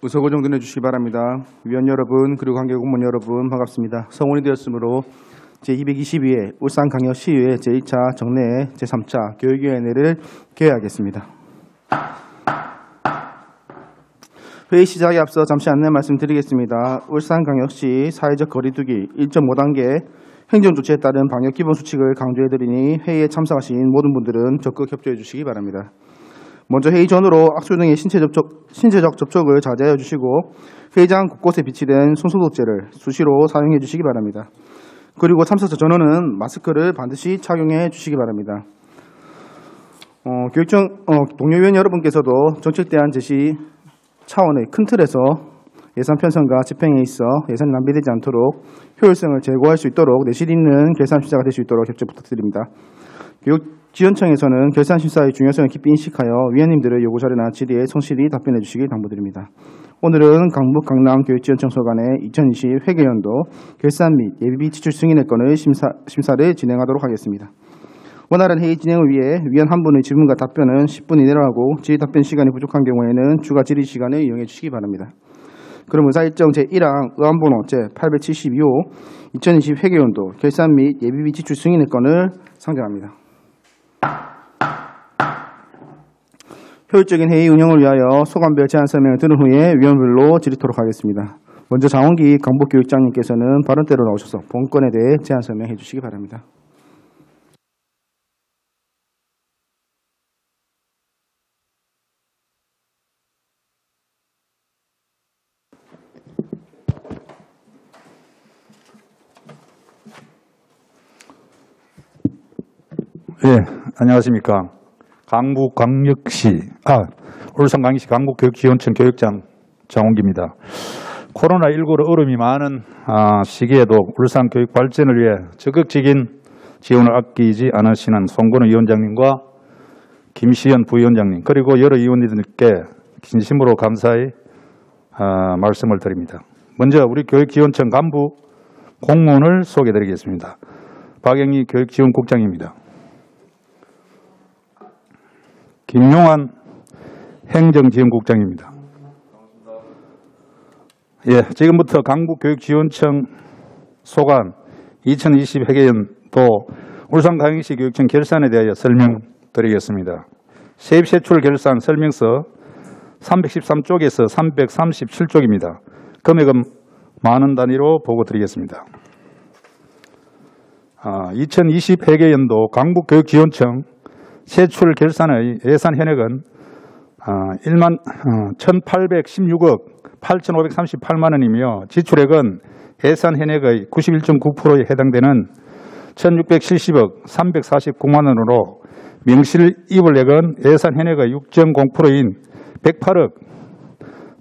우선 고정해 주시기 바랍니다. 위원 여러분 그리고 관계 공무원 여러분 반갑습니다. 성원이 되었으므로 제222회 울산광역시의회 제1차 정례 제3차 교육위원회를 개회하겠습니다. 회의 시작에 앞서 잠시 안내 말씀드리겠습니다. 울산광역시 사회적 거리두기 1.5단계 행정조치에 따른 방역 기본수칙을 강조해드리니 회의에 참석하신 모든 분들은 적극 협조해 주시기 바랍니다. 먼저 회의 전후로 악수 등의 신체적 접촉을 자제하여 주시고 회의장 곳곳에 비치된 손소독제를 수시로 사용해 주시기 바랍니다. 그리고 참석자 전원은 마스크를 반드시 착용해 주시기 바랍니다. 동료위원 여러분께서도 정책대안 제시 차원의 큰 틀에서 예산 편성과 집행에 있어 예산이 낭비되지 않도록 효율성을 제고할 수 있도록 내실 있는 결산심사가 될 수 있도록 협조 부탁드립니다. 교육지원청에서는 결산심사의 중요성을 깊이 인식하여 위원님들의 요구자료나 질의에 성실히 답변해 주시길 당부드립니다. 오늘은 강북 강남 교육지원청 소관의 2020 회계연도 결산 및 예비비 지출 승인의 건을 심사를 진행하도록 하겠습니다. 원활한 회의 진행을 위해 위원 한 분의 질문과 답변은 10분 이내로 하고 질의 답변 시간이 부족한 경우에는 추가 질의 시간을 이용해 주시기 바랍니다. 그럼 의사일정 제1항 의안번호 제872호 2020 회계연도 결산 및 예비비 지출 승인의 건을 상정합니다. 효율적인 회의 운영을 위하여 소관별 제안 설명을 들은 후에 위원별로 질의토록 하겠습니다. 먼저 장원기 강북교육장님께서는 발언대로 나오셔서 본건에 대해 제안 설명해 주시기 바랍니다. 예, 안녕하십니까. 울산광역시 강북교육지원청 교육장 장원기입니다. 코로나19로 어려움이 많은 시기에도 울산 교육 발전을 위해 적극적인 지원을 아끼지 않으시는 송건우 위원장님과 김시현 부위원장님 그리고 여러 위원님들께 진심으로 감사의 말씀을 드립니다. 먼저 우리 교육지원청 간부 공무원을 소개해드리겠습니다. 박영희 교육지원국장입니다. 김용환 행정지원국장입니다. 예, 지금부터 강북교육지원청 소관 2020 회계연도 울산광역시 교육청 결산에 대하여 설명드리겠습니다. 세입세출 결산 설명서 313쪽에서 337쪽입니다. 금액은 만원 단위로 보고드리겠습니다. 2020 회계연도 강북교육지원청 세출 결산의 예산 현액은 1,816억 8,538만 원이며 지출액은 예산 현액의 91.9%에 해당되는 1,670억 349만 원으로 명실 이불액은 예산 현액의 6.0%인 108억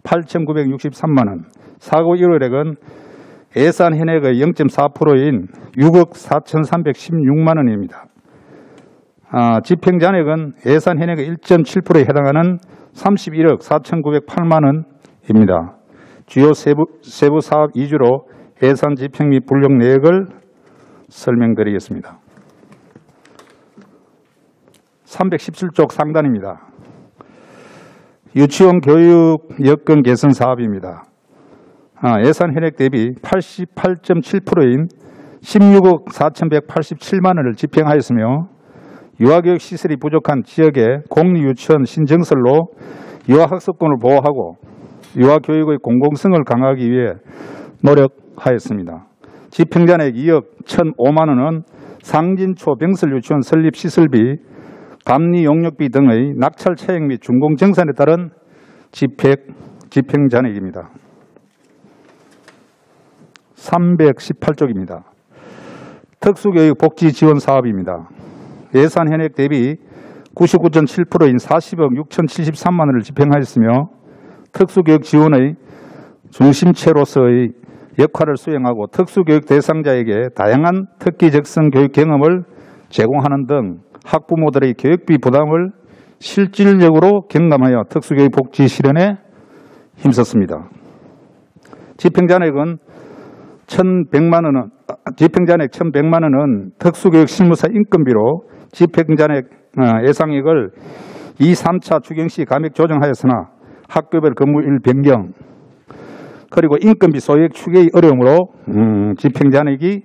8,963만 원, 사고 이월액은 예산 현액의 0.4%인 6억 4,316만 원입니다. 집행잔액은 예산 현액의 1.7%에 해당하는 31억 4,908만 원입니다. 주요 세부 사업 위주로 예산 집행 및 분력 내역을 설명드리겠습니다. 317쪽 상단입니다. 유치원 교육 여건 개선 사업입니다. 예산 현액 대비 88.7%인 16억 4,187만 원을 집행하였으며 유아교육 시설이 부족한 지역의 공립유치원 신증설로 유아학습권을 보호하고 유아교육의 공공성을 강화하기 위해 노력하였습니다. 집행잔액 2억 1,005만 원은 상진초 병설유치원 설립 시설비, 감리 용역비 등의 낙찰 차액 및 준공정산에 따른 집행잔액입니다. 318쪽입니다. 특수교육 복지 지원 사업입니다. 예산 현액 대비 99.7%인 40억 6,073만 원을 집행하였으며 특수교육 지원의 중심체로서의 역할을 수행하고 특수교육 대상자에게 다양한 특기적성 교육 경험을 제공하는 등 학부모들의 교육비 부담을 실질적으로 경감하여 특수교육 복지 실현에 힘썼습니다. 집행잔액은 1,100만 원은 특수교육 실무사 인건비로 집행잔액 예상액을 2, 3차 추경 시 감액 조정하였으나 학교별 근무일 변경, 그리고 인건비 소액 추계의 어려움으로 집행잔액이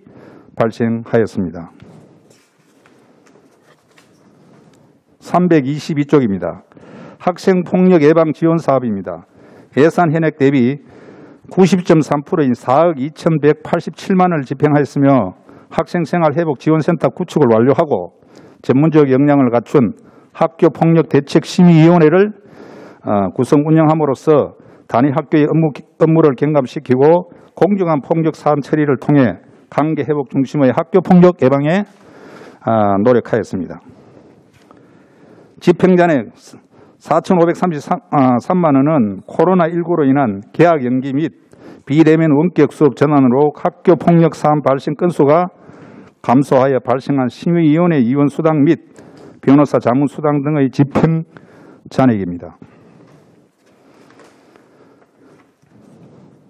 발생하였습니다. 322쪽입니다. 학생폭력 예방 지원 사업입니다. 예산 현액 대비 90.3%인 4억 2,187만 원을 집행하였으며 학생생활회복지원센터 구축을 완료하고 전문적 역량을 갖춘 학교폭력대책심의위원회를 구성 운영함으로써 단위 학교의 업무를 경감시키고 공정한 폭력 사안 처리를 통해 관계 회복 중심의 학교폭력 예방에 노력하였습니다. 집행잔액 4,533만 원은 코로나19로 인한 개학 연기 및 비대면 원격 수업 전환으로 학교 폭력 사안 발생 건수가 감소하여 발생한 심의위원회 위원 수당 및 변호사 자문 수당 등의 집행 잔액입니다.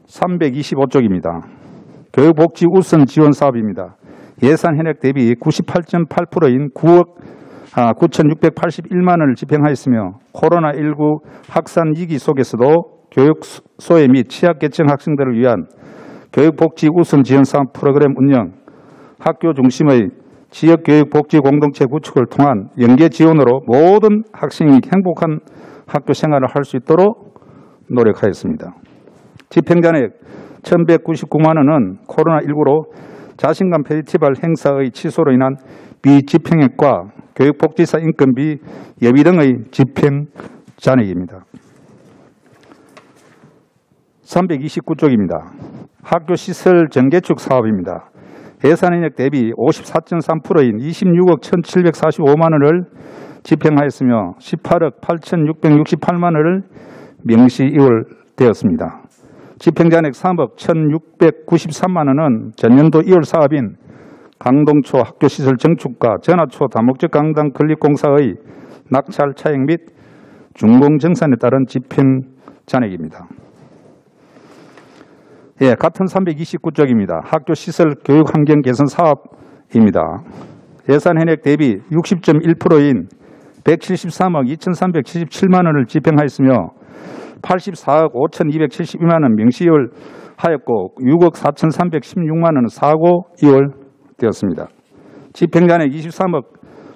325쪽입니다. 교육복지 우선 지원 사업입니다. 예산 현액 대비 98.8%인 9억 9,681만 원을 집행하였으며 코로나19 확산 위기 속에서도 교육소외 및 취약계층 학생들을 위한 교육복지 우선 지원 사업 프로그램 운영, 학교 중심의 지역교육복지 공동체 구축을 통한 연계 지원으로 모든 학생이 행복한 학교 생활을 할 수 있도록 노력하였습니다. 집행잔액 1,199만 원은 코로나19로 자신감 페스티벌 행사의 취소로 인한 비집행액과 교육복지사 인건비, 예비 등의 집행잔액입니다. 329쪽입니다. 학교시설 정개축 사업입니다. 예산인액 대비 54.3%인 26억 1,745만 원을 집행하였으며 18억 8,668만 원을 명시 이월되었습니다. 집행잔액 3억 1,693만 원은 전년도 2월 사업인 강동초 학교시설 정축과 전하초 다목적 강당 건립공사의 낙찰 차액 및 준공정산에 따른 집행잔액입니다. 같은 329쪽입니다. 학교시설 교육환경 개선 사업입니다. 예산 현액 대비 60.1%인 173억 2,377만 원을 집행하였으며 84억 5,272만 원 명시이월하였고 6억 4,316만 원은 사고 이월되었습니다. 집행잔액 23억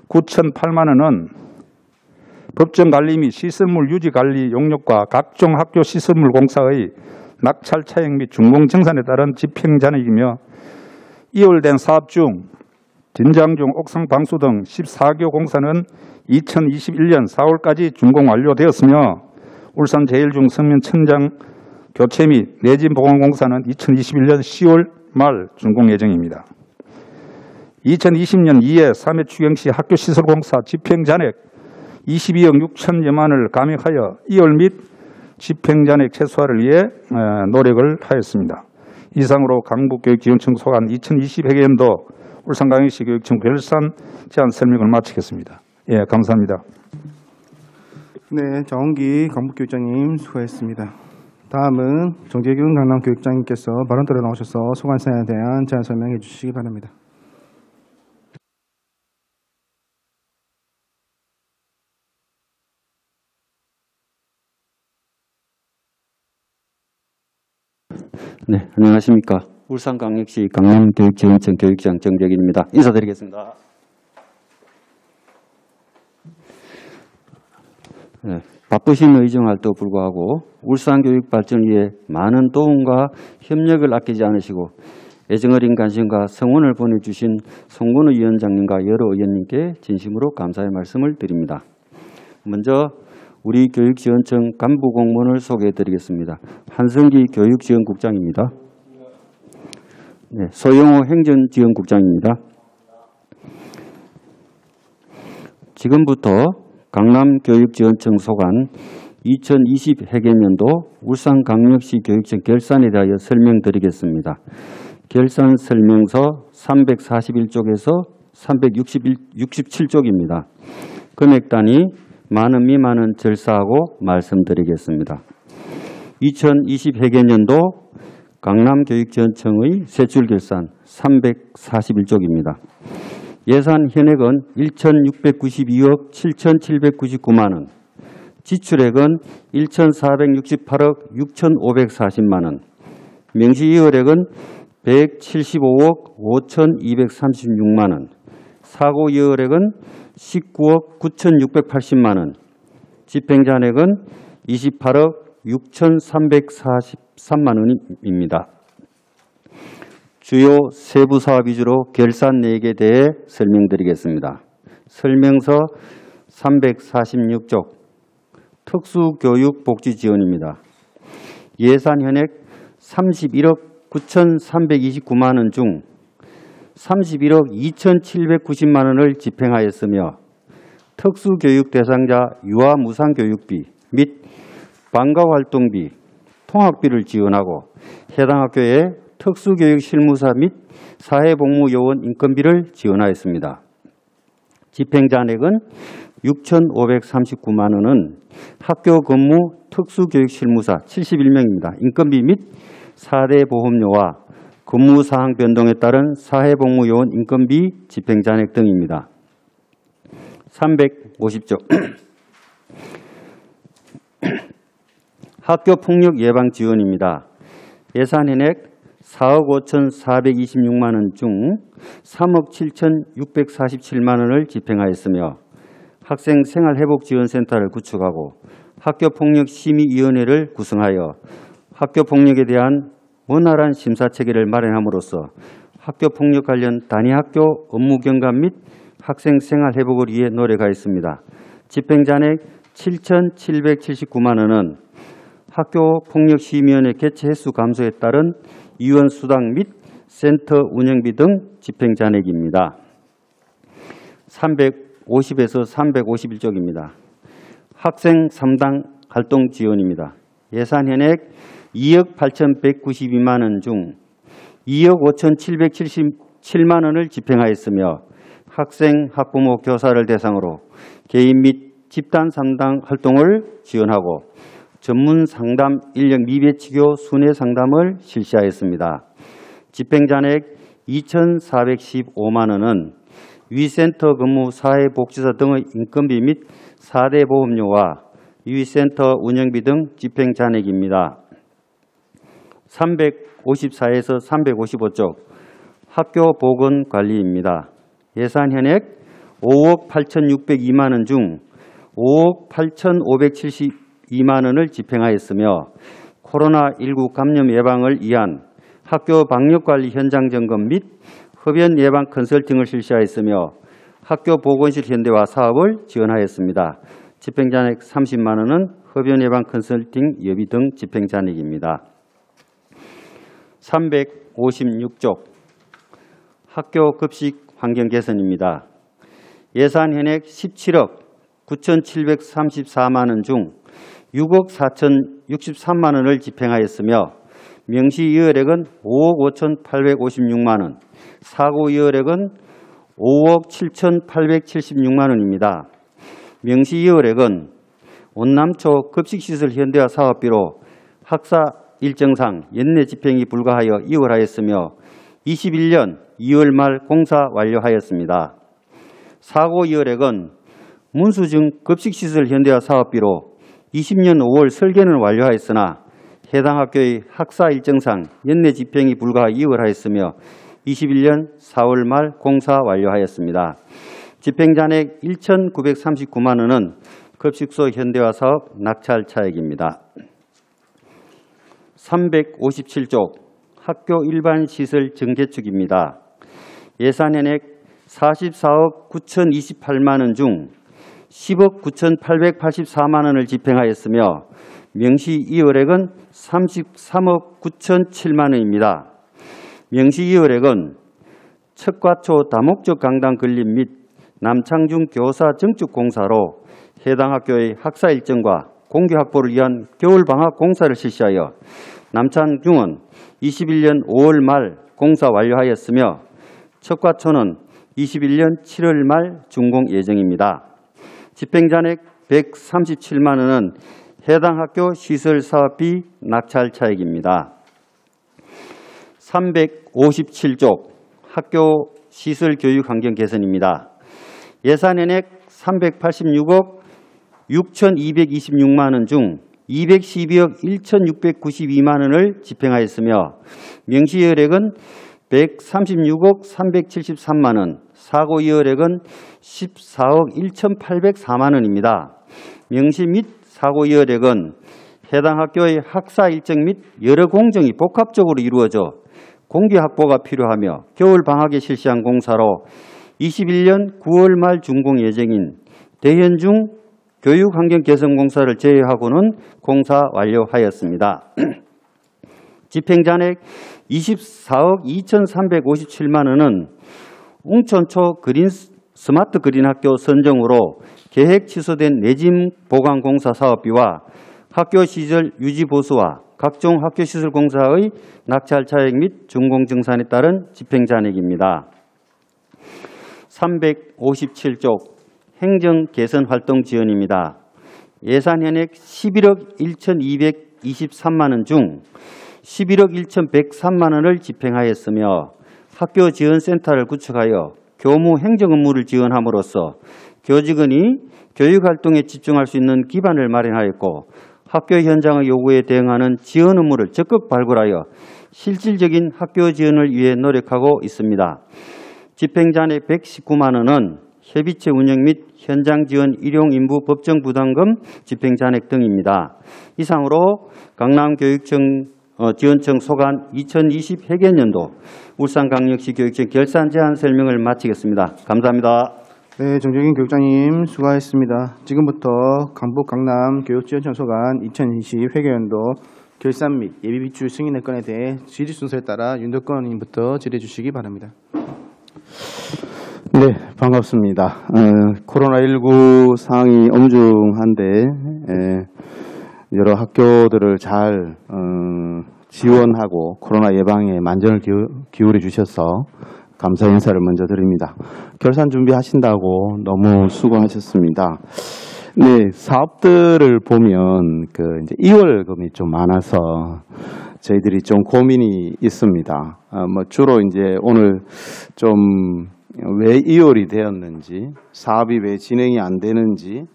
9,008만 원은 법정관리 및 시설물 유지관리 용역과 각종 학교 시설물 공사의 낙찰 차액 및 준공정산에 따른 집행잔액이며 이월된 사업 중 진장중 옥상 방수 등 14교 공사는 2021년 4월까지 준공 완료되었으며 울산제일중 성면 천장 교체 및 내진 보강 공사는 2021년 10월 말 준공 예정입니다. 2020년 2회 3회 추경시 학교시설공사 집행잔액 22억 6천여만 원을 감액하여 2월 및 집행잔액 최소화를 위해 노력을 하였습니다. 이상으로 강북교육지원청 소관 2020 회계연도 울산광역시 교육청 결산 제안 설명을 마치겠습니다. 감사합니다. 네, 정기 강북교육장님 수고했습니다. 다음은 정재균 강남교육장님께서 발언대로 나오셔서 소관 사안에 대한 제안 설명해 주시기 바랍니다. 네, 안녕하십니까. 울산광역시 강남교육지원청 교육장 정재균입니다. 인사드리겠습니다. 네, 바쁘신 의정 활동에도 불구하고 울산교육 발전을 위해 많은 도움과 협력을 아끼지 않으시고 애정어린 관심과 성원을 보내주신 송건우 위원장님과 여러 의원님께 진심으로 감사의 말씀을 드립니다. 먼저 우리 교육지원청 간부 공무원을 소개해드리겠습니다. 한성기 교육지원국장입니다. 네, 소영호 행정지원국장입니다. 지금부터 강남교육지원청 소관 2020 회계연도 울산광역시 교육청 결산에 대하여 설명드리겠습니다. 결산 설명서 341쪽에서 367쪽입니다. 금액 단위 만원 미만은 절사하고 말씀드리겠습니다. 2020 회계연도 강남교육지원청의 세출결산 341쪽입니다. 예산 현액은 1,692억 7,799만 원, 지출액은 1,468억 6,540만 원, 명시 이월액은 175억 5,236만 원, 사고 이월액은 19억 9,680만 원, 집행잔액은 28억 6,343만 원입니다. 주요 세부 사업 위주로 결산 내역에 대해 설명드리겠습니다. 설명서 346쪽 특수교육 복지 지원입니다. 예산 현액 31억 9,329만 원 중 31억 2,790만 원을 집행하였으며 특수교육 대상자 유아 무상교육비 및 방과활동비, 통학비를 지원하고 해당 학교에 특수교육 실무사 및 사회복무요원 인건비를 지원하였습니다. 집행잔액은 6,539만 원은 학교 근무 특수교육 실무사 71명입니다. 인건비 및 4대 보험료와 근무사항 변동에 따른 사회복무요원 인건비 집행잔액 등입니다. 350조 학교폭력 예방 지원입니다. 예산 현액 4억 5,426만 원 중 3억 7,647만 원을 집행하였으며 학생 생활회복지원센터를 구축하고 학교폭력심의위원회를 구성하여 학교폭력에 대한 원활한 심사체계를 마련함으로써 학교폭력 관련 단위학교 업무 경감 및 학생 생활회복을 위해 노력하였습니다. 집행잔액 7,779만 원은 학교폭력심의위원회 개최 횟수 감소에 따른 위원 수당 및 센터 운영비 등 집행잔액입니다. 350에서 351쪽입니다. 학생 3당 활동 지원입니다. 예산 현액 2억 8,192만 원 중 2억 5,777만 원을 집행하였으며 학생, 학부모, 교사를 대상으로 개인 및 집단 3당 활동을 지원하고 전문 상담 인력 미배치교 순회 상담을 실시하였습니다. 집행잔액 2,415만 원은 위센터 근무 사회복지사 등의 인건비 및 4대 보험료와 위센터 운영비 등 집행잔액입니다. 354에서 355쪽 학교보건관리입니다. 예산 현액 5억 8,602만 원 중 5억 8,572만 원을 집행하였으며 코로나19 감염 예방을 위한 학교 방역관리 현장 점검 및 흡연 예방 컨설팅을 실시하였으며 학교 보건실 현대화 사업을 지원하였습니다. 집행잔액 30만 원은 흡연 예방 컨설팅 예비 등 집행잔액입니다. 356쪽 학교 급식 환경 개선입니다. 예산 현액 17억 9,734만 원 중 6억 4,063만 원을 집행하였으며 명시이월액은 5억 5,856만 원, 사고이월액은 5억 7,876만 원입니다. 명시이월액은 온남초 급식시설 현대화 사업비로 학사 일정상 연내 집행이 불가하여 이월하였으며 21년 2월 말 공사 완료하였습니다. 사고이월액은 문수증 급식시설 현대화 사업비로 20년 5월 설계는 완료하였으나 해당 학교의 학사 일정상 연내 집행이 불가하여 이월하였으며 21년 4월 말 공사 완료하였습니다. 집행잔액 1,939만 원은 급식소 현대화 사업 낙찰 차액입니다. 357쪽 학교 일반 시설 정개축입니다. 예산 현액 44억 9,028만 원 중 10억 9,884만 원을 집행하였으며 명시이월액은 33억 9,007만 원입니다. 명시이월액은 척과초 다목적 강당 건립 및 남창중 교사 증축 공사로 해당 학교의 학사 일정과 공교 확보를 위한 겨울방학 공사를 실시하여 남창중은 21년 5월 말 공사 완료하였으며 척과초는 21년 7월 말 준공 예정입니다. 집행잔액 137만 원은 해당 학교 시설 사업비 낙찰 차액입니다. 357쪽 학교 시설 교육 환경 개선입니다. 예산 현액 386억 6,226만 원 중 212억 1,692만 원을 집행하였으며 명시이율액은 136억 373만 원, 사고이율액은 14억 1,804만 원입니다. 명시 및 사고이율액은 해당 학교의 학사 일정 및 여러 공정이 복합적으로 이루어져 공개 확보가 필요하며 겨울 방학에 실시한 공사로 21년 9월 말 준공 예정인 대현 중 교육환경 개선 공사를 제외하고는 공사 완료하였습니다. 집행잔액 24억 2,357만 원은 웅천초 스마트 그린 학교 선정으로 계획 취소된 내짐 보강 공사 사업비와 학교 시절 유지 보수와 각종 학교 시설 공사의 낙찰 차액 및 준공 증산에 따른 집행 잔액입니다. 357쪽 행정 개선 활동 지원입니다. 예산 현액 11억 1,223만 원 중 11억 1,103만 원을 집행하였으며 학교 지원센터를 구축하여 교무 행정 업무를 지원함으로써 교직원이 교육활동에 집중할 수 있는 기반을 마련하였고 학교 현장의 요구에 대응하는 지원 업무를 적극 발굴하여 실질적인 학교 지원을 위해 노력하고 있습니다. 집행잔액 119만 원은 협의체 운영 및 현장 지원 일용 인부 법정 부담금 집행잔액 등입니다. 이상으로 강남교육청 지원청 소관 2020 회계연도 울산광역시 교육청 결산 제한 설명을 마치겠습니다. 감사합니다. 네, 정재균 교육장님 수고하셨습니다. 지금부터 강북 강남 교육지원청 소관 2020 회계연도 결산 및 예비비출 승인의 건에 대해 질의 순서에 따라 윤덕권 의원님부터 질의해 주시기 바랍니다. 네, 반갑습니다. 코로나19 상황이 엄중한데 여러 학교들을 잘 지원하고 코로나 예방에 만전을 기울여 주셔서 감사 인사를 먼저 드립니다. 결산 준비하신다고 너무 수고하셨습니다. 네, 사업들을 보면 이제 2월금이 좀 많아서 저희들이 좀 고민이 있습니다. 주로 이제 오늘 좀 왜 2월이 되었는지, 사업이 왜 진행이 안 되는지,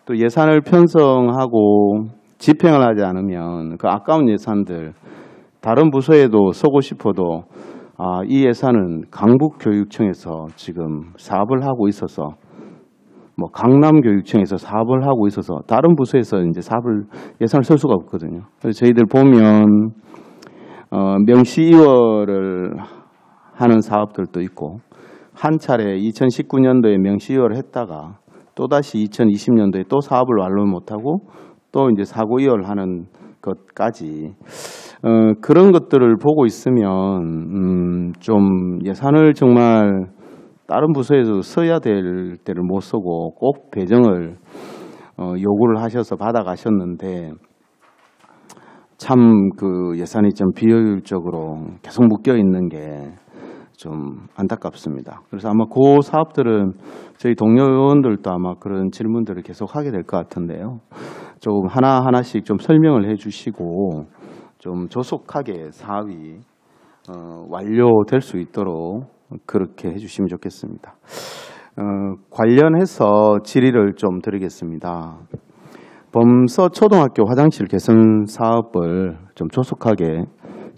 또 예산을 편성하고 집행을 하지 않으면 그 아까운 예산들 다른 부서에도 쓰고 싶어도 이 예산은 강북교육청에서 지금 사업을 하고 있어서 강남교육청에서 사업을 하고 있어서 다른 부서에서 이제 예산을 쓸 수가 없거든요. 그래서 저희들 보면 명시 2월을 하는 사업들도 있고 한 차례 2019년도에 명시 2월을 했다가 또다시 2020년도에 또 사업을 완료 못하고 또 이제 사고 2월 하는 것까지 그런 것들을 보고 있으면 좀 예산을 정말 다른 부서에서 써야 될 때를 못 쓰고 꼭 배정을 요구를 하셔서 받아가셨는데 참 그 예산이 좀 비효율적으로 계속 묶여 있는 게 좀 안타깝습니다. 그래서 아마 그 사업들은 저희 동료 의원들도 아마 그런 질문들을 계속 하게 될 것 같은데요. 조금 하나하나씩 좀 설명을 해 주시고 좀 조속하게 사업이 완료될 수 있도록 그렇게 해 주시면 좋겠습니다. 관련해서 질의를 좀 드리겠습니다. 범서 초등학교 화장실 개선 사업을 좀 조속하게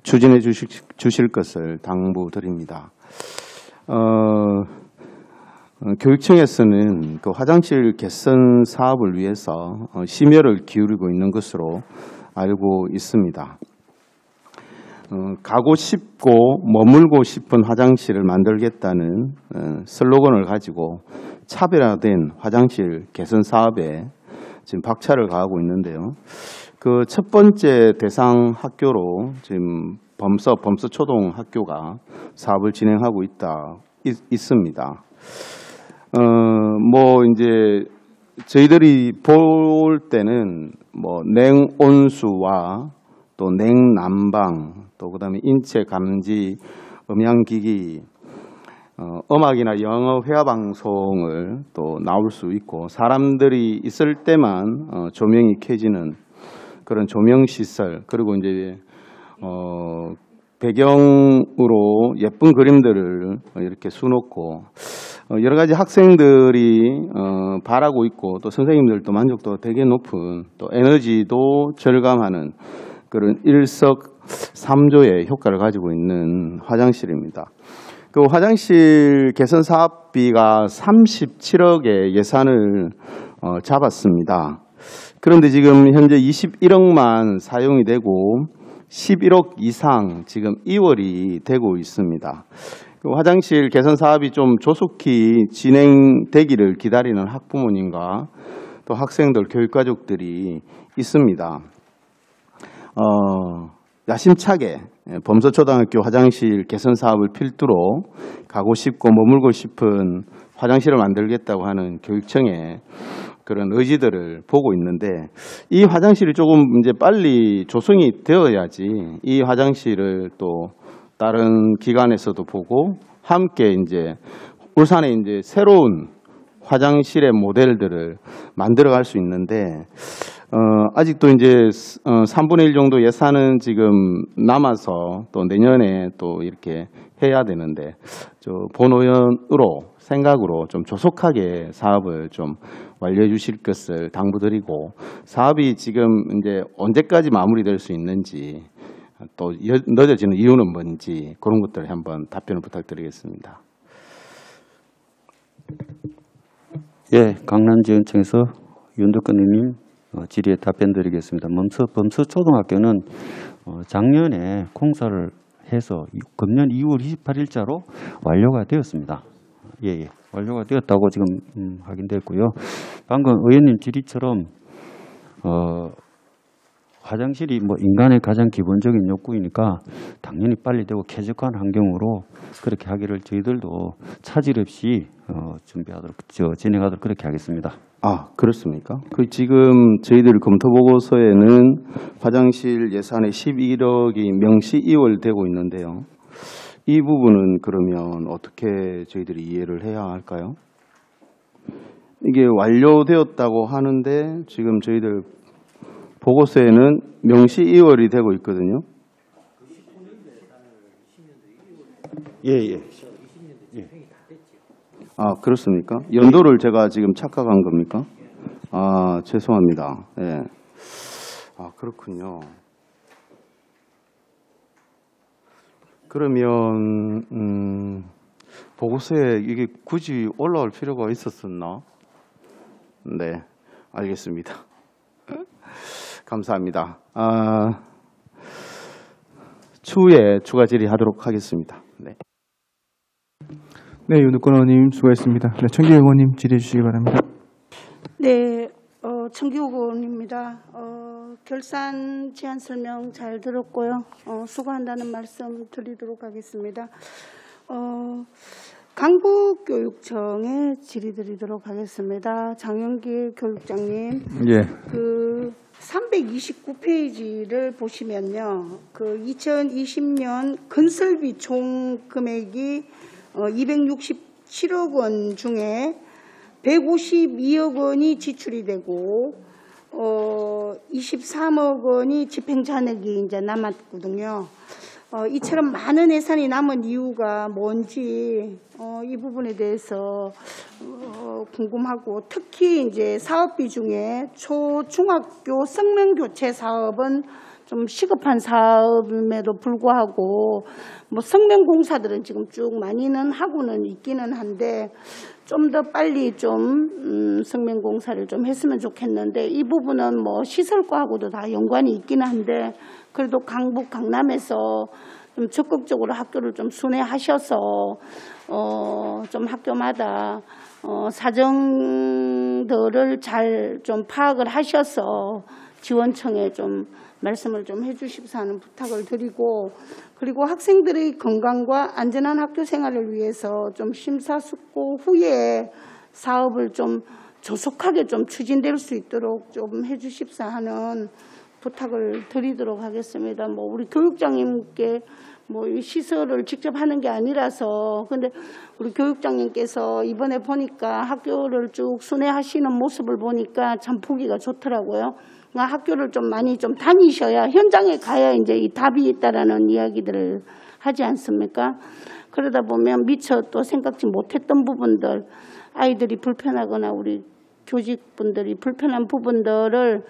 추진해 주실 것을 당부드립니다. 교육청에서는 그 화장실 개선 사업을 위해서 심혈을 기울이고 있는 것으로 알고 있습니다. 가고 싶고 머물고 싶은 화장실을 만들겠다는 슬로건을 가지고 차별화된 화장실 개선 사업에 지금 박차를 가하고 있는데요. 그 첫 번째 대상 학교로 지금 범서 초등학교가 사업을 진행하고 있습니다. 이제 저희들이 볼 때는 냉온수와 또 냉난방, 또 그다음에 인체 감지 음향기기, 음악이나 영어 회화 방송을 또 나올 수 있고 사람들이 있을 때만 조명이 켜지는 그런 조명 시설, 그리고 이제 배경으로 예쁜 그림들을 이렇게 수놓고 여러 가지 학생들이 바라고 있고 또 선생님들도 만족도가 되게 높은 또 에너지도 절감하는 그런 일석삼조의 효과를 가지고 있는 화장실입니다. 그 화장실 개선 사업비가 37억의 예산을 잡았습니다. 그런데 지금 현재 21억만 사용이 되고 11억 이상 지금 2월이 되고 있습니다. 그 화장실 개선 사업이 좀 조속히 진행되기를 기다리는 학부모님과 또 학생들, 교육가족들이 있습니다. 야심차게 범서초등학교 화장실 개선 사업을 필두로 가고 싶고 머물고 싶은 화장실을 만들겠다고 하는 교육청의 그런 의지들을 보고 있는데 이 화장실이 조금 이제 빨리 조성이 되어야지 이 화장실을 또 다른 기관에서도 보고 함께 이제 울산에 이제 새로운 화장실의 모델들을 만들어갈 수 있는데 아직도 이제 3분의 1 정도 예산은 지금 남아서 또 내년에 또 이렇게 해야 되는데 본 의원으로 생각으로 좀 조속하게 사업을 좀 완료해 주실 것을 당부드리고 사업이 지금 이제 언제까지 마무리될 수 있는지 또 늦어지는 이유는 뭔지 그런 것들 한번 답변을 부탁드리겠습니다. 예, 강남지원청에서 윤덕근 의원님 질의에 답변드리겠습니다. 범서초등학교는 작년에 공사를 해서 금년 2월 28일자로 완료가 되었습니다. 예, 완료가 되었다고 지금 확인됐고요. 방금 의원님 질의처럼 화장실이 뭐 인간의 가장 기본적인 욕구이니까 당연히 빨리 되고 쾌적한 환경으로 그렇게 하기를 저희들도 차질 없이 준비하도록 진행하도록 그렇게 하겠습니다. 아, 그렇습니까? 지금 저희들 검토 보고서에는 화장실 예산의 11억이 명시 이월되고 있는데요. 이 부분은 그러면 어떻게 저희들이 이해를 해야 할까요? 이게 완료되었다고 하는데 지금 저희들 보고서에는 명시 2월이 되고 있거든요. 예. 아, 그렇습니까? 연도를 제가 지금 착각한 겁니까? 아, 죄송합니다. 예. 아, 그렇군요. 그러면 보고서에 이게 굳이 올라올 필요가 있었었나? 네, 알겠습니다. 감사합니다. 추후에 추가 질의하도록 하겠습니다. 네. 네, 윤덕근 의원님 수고했습니다. 네, 청기 의원님 질의해 주시기 바랍니다. 네, 청기욱 의원입니다. 결산 제안 설명 잘 들었고요. 수고한다는 말씀 드리도록 하겠습니다. 강북교육청에 질의드리도록 하겠습니다. 장영길 교육장님. 예. 329페이지를 보시면요. 2020년 건설비 총 금액이 267억 원 중에 152억 원이 지출이 되고 23억 원이 집행잔액이 이제 남았거든요. 이처럼 많은 예산이 남은 이유가 뭔지 이 부분에 대해서 궁금하고 특히 이제 사업비 중에 초중학교 성명교체 사업은 좀 시급한 사업임에도 불구하고 뭐 성명공사들은 지금 쭉 많이는 하고는 있기는 한데 좀 더 빨리 좀 성명공사를 좀 했으면 좋겠는데 이 부분은 뭐 시설과하고도 다 연관이 있기는 한데 그래도 강북 강남에서 좀 적극적으로 학교를 좀 순회하셔서 좀 학교마다 사정들을 잘 좀 파악을 하셔서 지원청에 좀 말씀을 좀 해주십사 하는 부탁을 드리고 그리고 학생들의 건강과 안전한 학교 생활을 위해서 좀 심사숙고 후에 사업을 좀 조속하게 좀 추진될 수 있도록 좀 해주십사 하는 부탁을 드리도록 하겠습니다. 뭐 우리 교육장님께 뭐 이 시설을 직접 하는 게 아니라서 근데 우리 교육장님께서 이번에 보니까 학교를 쭉 순회하시는 모습을 보니까 참 보기가 좋더라고요. 학교를 좀 많이 좀 다니셔야 현장에 가야 이제 이 답이 있다라는 이야기들을 하지 않습니까? 그러다 보면 미처 또 생각지 못했던 부분들, 아이들이 불편하거나 우리 교직분들이 불편한 부분들을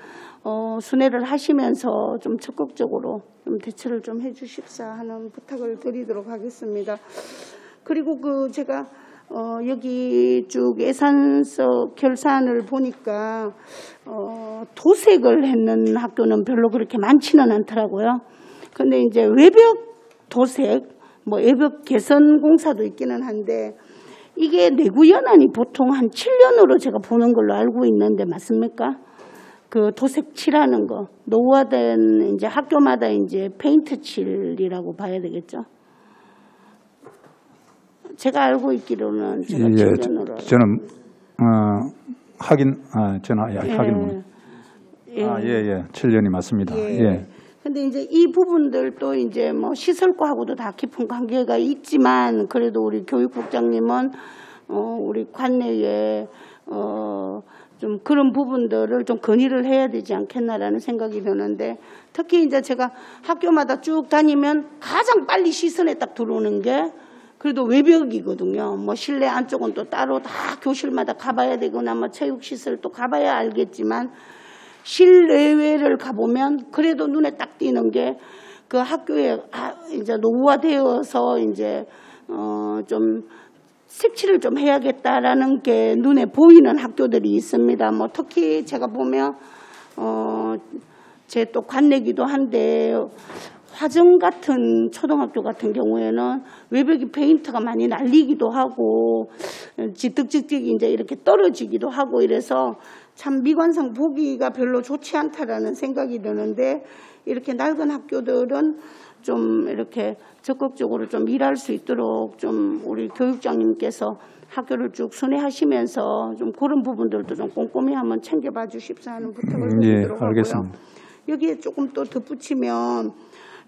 순회를 하시면서 좀 적극적으로 좀 대처를 좀 해주십사 하는 부탁을 드리도록 하겠습니다. 그리고 제가 여기 쭉 예산서 결산을 보니까 도색을 했는 학교는 별로 그렇게 많지는 않더라고요. 근데 이제 외벽 도색, 뭐 외벽 개선 공사도 있기는 한데 이게 내구 연한이 보통 한 7년으로 제가 보는 걸로 알고 있는데 맞습니까? 그 도색 칠하는 거 노후화된 이제 학교마다 이제 페인트 칠이라고 봐야 되겠죠. 제가 알고 있기로는 제가 7년으로 저는 확인 예. 7년이 맞습니다. 예. 근데 이제 이 부분들도 이제 뭐 시설과하고도 다 깊은 관계가 있지만 그래도 우리 교육국장님은 우리 관내에 좀 그런 부분들을 좀 건의를 해야 되지 않겠나라는 생각이 드는데 특히 이제 제가 학교마다 쭉 다니면 가장 빨리 시선에 딱 들어오는 게 그래도 외벽이거든요. 뭐 실내 안쪽은 또 따로 다 교실마다 가봐야 되거나 뭐 체육시설 또 가봐야 알겠지만 실내외를 가보면 그래도 눈에 딱 띄는 게 그 학교에 이제 노후화되어서 이제 좀 색칠을 좀 해야겠다라는 게 눈에 보이는 학교들이 있습니다. 뭐 특히 제가 보면 제 또 관내기도 한데 화정 같은 초등학교 같은 경우에는 외벽이 페인트가 많이 날리기도 하고 지득지득 이제 이렇게 떨어지기도 하고 이래서 참 미관상 보기가 별로 좋지 않다라는 생각이 드는데 이렇게 낡은 학교들은 좀 이렇게 적극적으로 좀 일할 수 있도록 좀 우리 교육장님께서 학교를 쭉 순회하시면서 좀 그런 부분들도 좀 꼼꼼히 한번 챙겨봐 주십사 하는 부탁을 드리도록 알겠습니다. 하고요. 여기에 조금 또 덧붙이면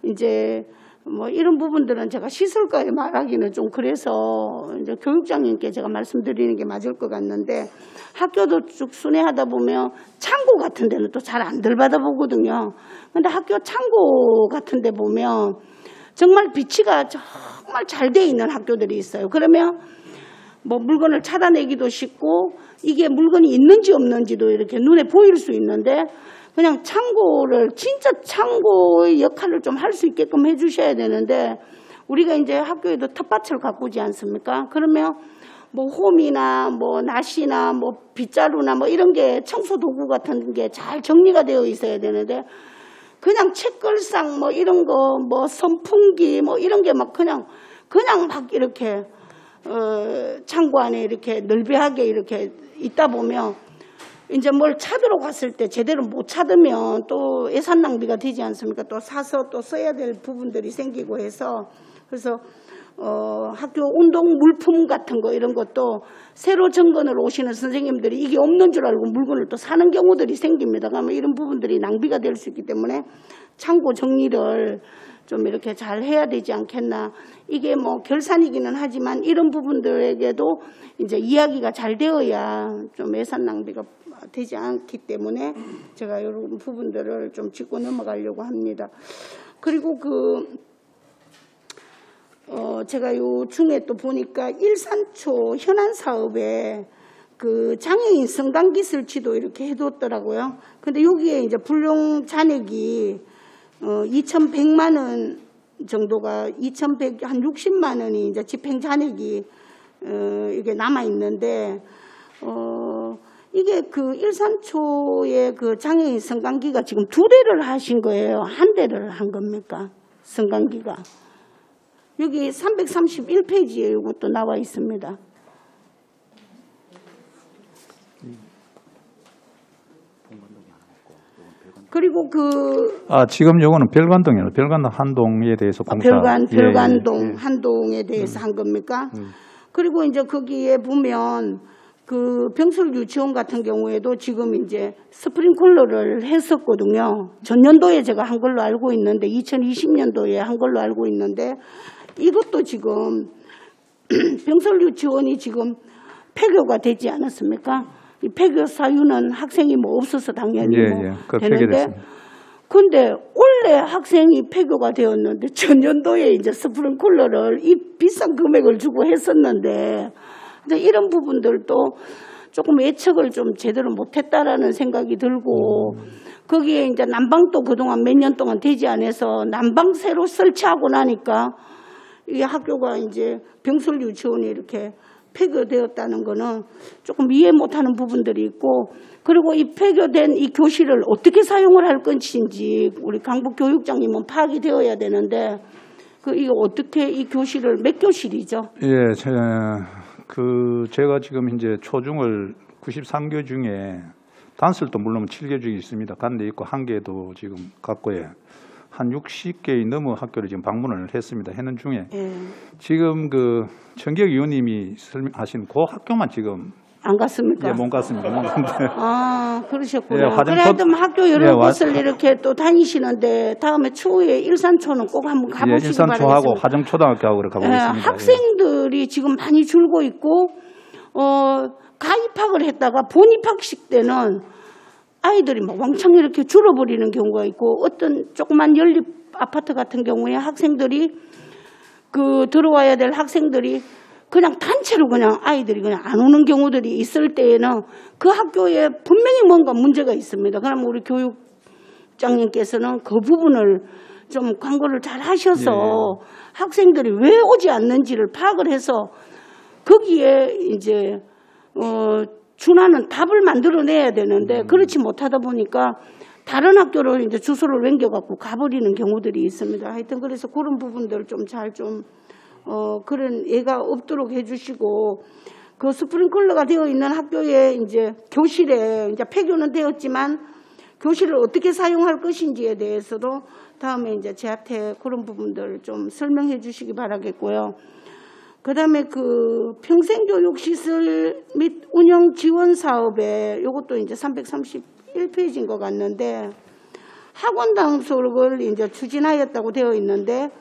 이제 뭐 이런 부분들은 제가 시설과에 말하기는 좀 그래서 이제 교육장님께 제가 말씀드리는 게 맞을 것 같는데 학교도 쭉 순회하다 보면 창고 같은 데는 또 잘 안들 받아보거든요. 근데 학교 창고 같은 데 보면 정말 비치가 정말 잘 돼 있는 학교들이 있어요. 그러면 뭐 물건을 찾아내기도 쉽고 이게 물건이 있는지 없는지도 이렇게 눈에 보일 수 있는데 그냥 창고를 진짜 창고의 역할을 좀 할 수 있게끔 해주셔야 되는데 우리가 이제 학교에도 텃밭을 가꾸지 않습니까? 그러면 뭐 홈이나 뭐 낫이나 뭐 빗자루나 뭐 이런 게 청소 도구 같은 게 잘 정리가 되어 있어야 되는데 그냥 책걸상 뭐 이런 거 뭐 선풍기 뭐 이런 게 막 그냥 막 이렇게 창고 안에 이렇게 널브하게 이렇게 있다 보면 이제 뭘 찾으러 갔을 때 제대로 못 찾으면 또 예산 낭비가 되지 않습니까? 또 사서 또 써야 될 부분들이 생기고 해서 그래서 학교 운동 물품 같은 거 이런 것도 새로 점검을 오시는 선생님들이 이게 없는 줄 알고 물건을 또 사는 경우들이 생깁니다. 그러면 이런 부분들이 낭비가 될 수 있기 때문에 창고 정리를 좀 이렇게 잘 해야 되지 않겠나. 이게 뭐 결산이기는 하지만 이런 부분들에게도 이제 이야기가 잘 되어야 좀 예산 낭비가 되지 않기 때문에 제가 이런 부분들을 좀 짚고 넘어가려고 합니다. 그리고 제가 요 중에 또 보니까 일산초 현안 사업에 그 장애인 성당기 설치도 이렇게 해뒀더라고요. 근데 여기에 이제 불용 잔액이 2,100만 원 정도가 2,100 한 60만 원이 이제 집행 잔액이 이게 남아 있는데 이게 그 일산초의 그 장애인 성관기가 지금 2대를 하신 거예요. 1대를 한 겁니까? 성관기가. 여기 331페이지에 이것도 나와 있습니다. 그리고 지금 요거는 별관동이에요. 별관동 한동에 대해서 공사. 별관동 한동에 대해서 한 겁니까? 그리고 이제 거기에 보면 그 병설 유치원 같은 경우에도 지금 이제 스프링클러를 했었거든요. 전년도에 제가 한 걸로 알고 있는데 2020년도에 한 걸로 알고 있는데 이것도 지금 병설 유치원이 지금 폐교가 되지 않았습니까? 이 폐교 사유는 학생이 뭐 없어서 당연히 되는데 근데 원래 학생이 폐교가 되었는데 전년도에 이제 스프링클러를 이 비싼 금액을 주고 했었는데 근데 이런 부분들도 조금 예측을 좀 제대로 못했다라는 생각이 들고 거기에 이제 난방도 그동안 몇 년 동안 되지 않아서 난방 새로 설치하고 나니까 이 학교가 이제 병설 유치원이 이렇게 폐교되었다는 거는 조금 이해 못하는 부분들이 있고 그리고 이 폐교된 이 교실을 어떻게 사용을 할 것인지 우리 강북 교육장님은 파악이 되어야 되는데 이거 어떻게 이 교실을 몇 교실이죠? 예, 제가 지금 이제 초중을 93교 중에 단설도 물론 7개 중에 있습니다. 간대 있고 1개도 지금 갖고에 한 60개의 넘어 학교를 지금 방문을 했습니다. 해는 중에 지금 그 정기혁 의원님이 설명하신 그 학교만 지금 안 갔습니까? 예, 못 갔습니다. 못 갔는데. 아, 그러셨구나. 예, 그래도 학교 여러 예, 곳을 이렇게 또 다니시는데 다음에 추후에 일산초는 꼭 한번 가보시기 예, 일산초하고 바라겠습니다. 화정초등학교하고 그렇게 가보겠습니다. 학생들이 지금 많이 줄고 있고 가입학을 했다가 본입학식 때는 아이들이 막 왕창 이렇게 줄어버리는 경우가 있고 어떤 조그만 연립 아파트 같은 경우에 학생들이 들어와야 될 학생들이 그냥 단체로 그냥 아이들이 그냥 안 오는 경우들이 있을 때에는 그 학교에 분명히 뭔가 문제가 있습니다. 그러면 우리 교육장님께서는 그 부분을 좀 광고를 잘 하셔서 학생들이 왜 오지 않는지를 파악을 해서 거기에 이제 준하는 답을 만들어내야 되는데 그렇지 못하다 보니까 다른 학교로 이제 주소를 옮겨갖고 가버리는 경우들이 있습니다. 하여튼 그래서 그런 부분들 좀 잘 그런 예가 없도록 해주시고 그 스프링클러가 되어 있는 학교에 이제 교실에 이제 폐교는 되었지만 교실을 어떻게 사용할 것인지에 대해서도 다음에 이제 저한테 그런 부분들 좀 설명해 주시기 바라겠고요. 그다음에 그 평생교육시설 및 운영 지원 사업에 이것도 이제 331페이지인 것 같는데 학원 단속을 이제 추진하였다고 되어 있는데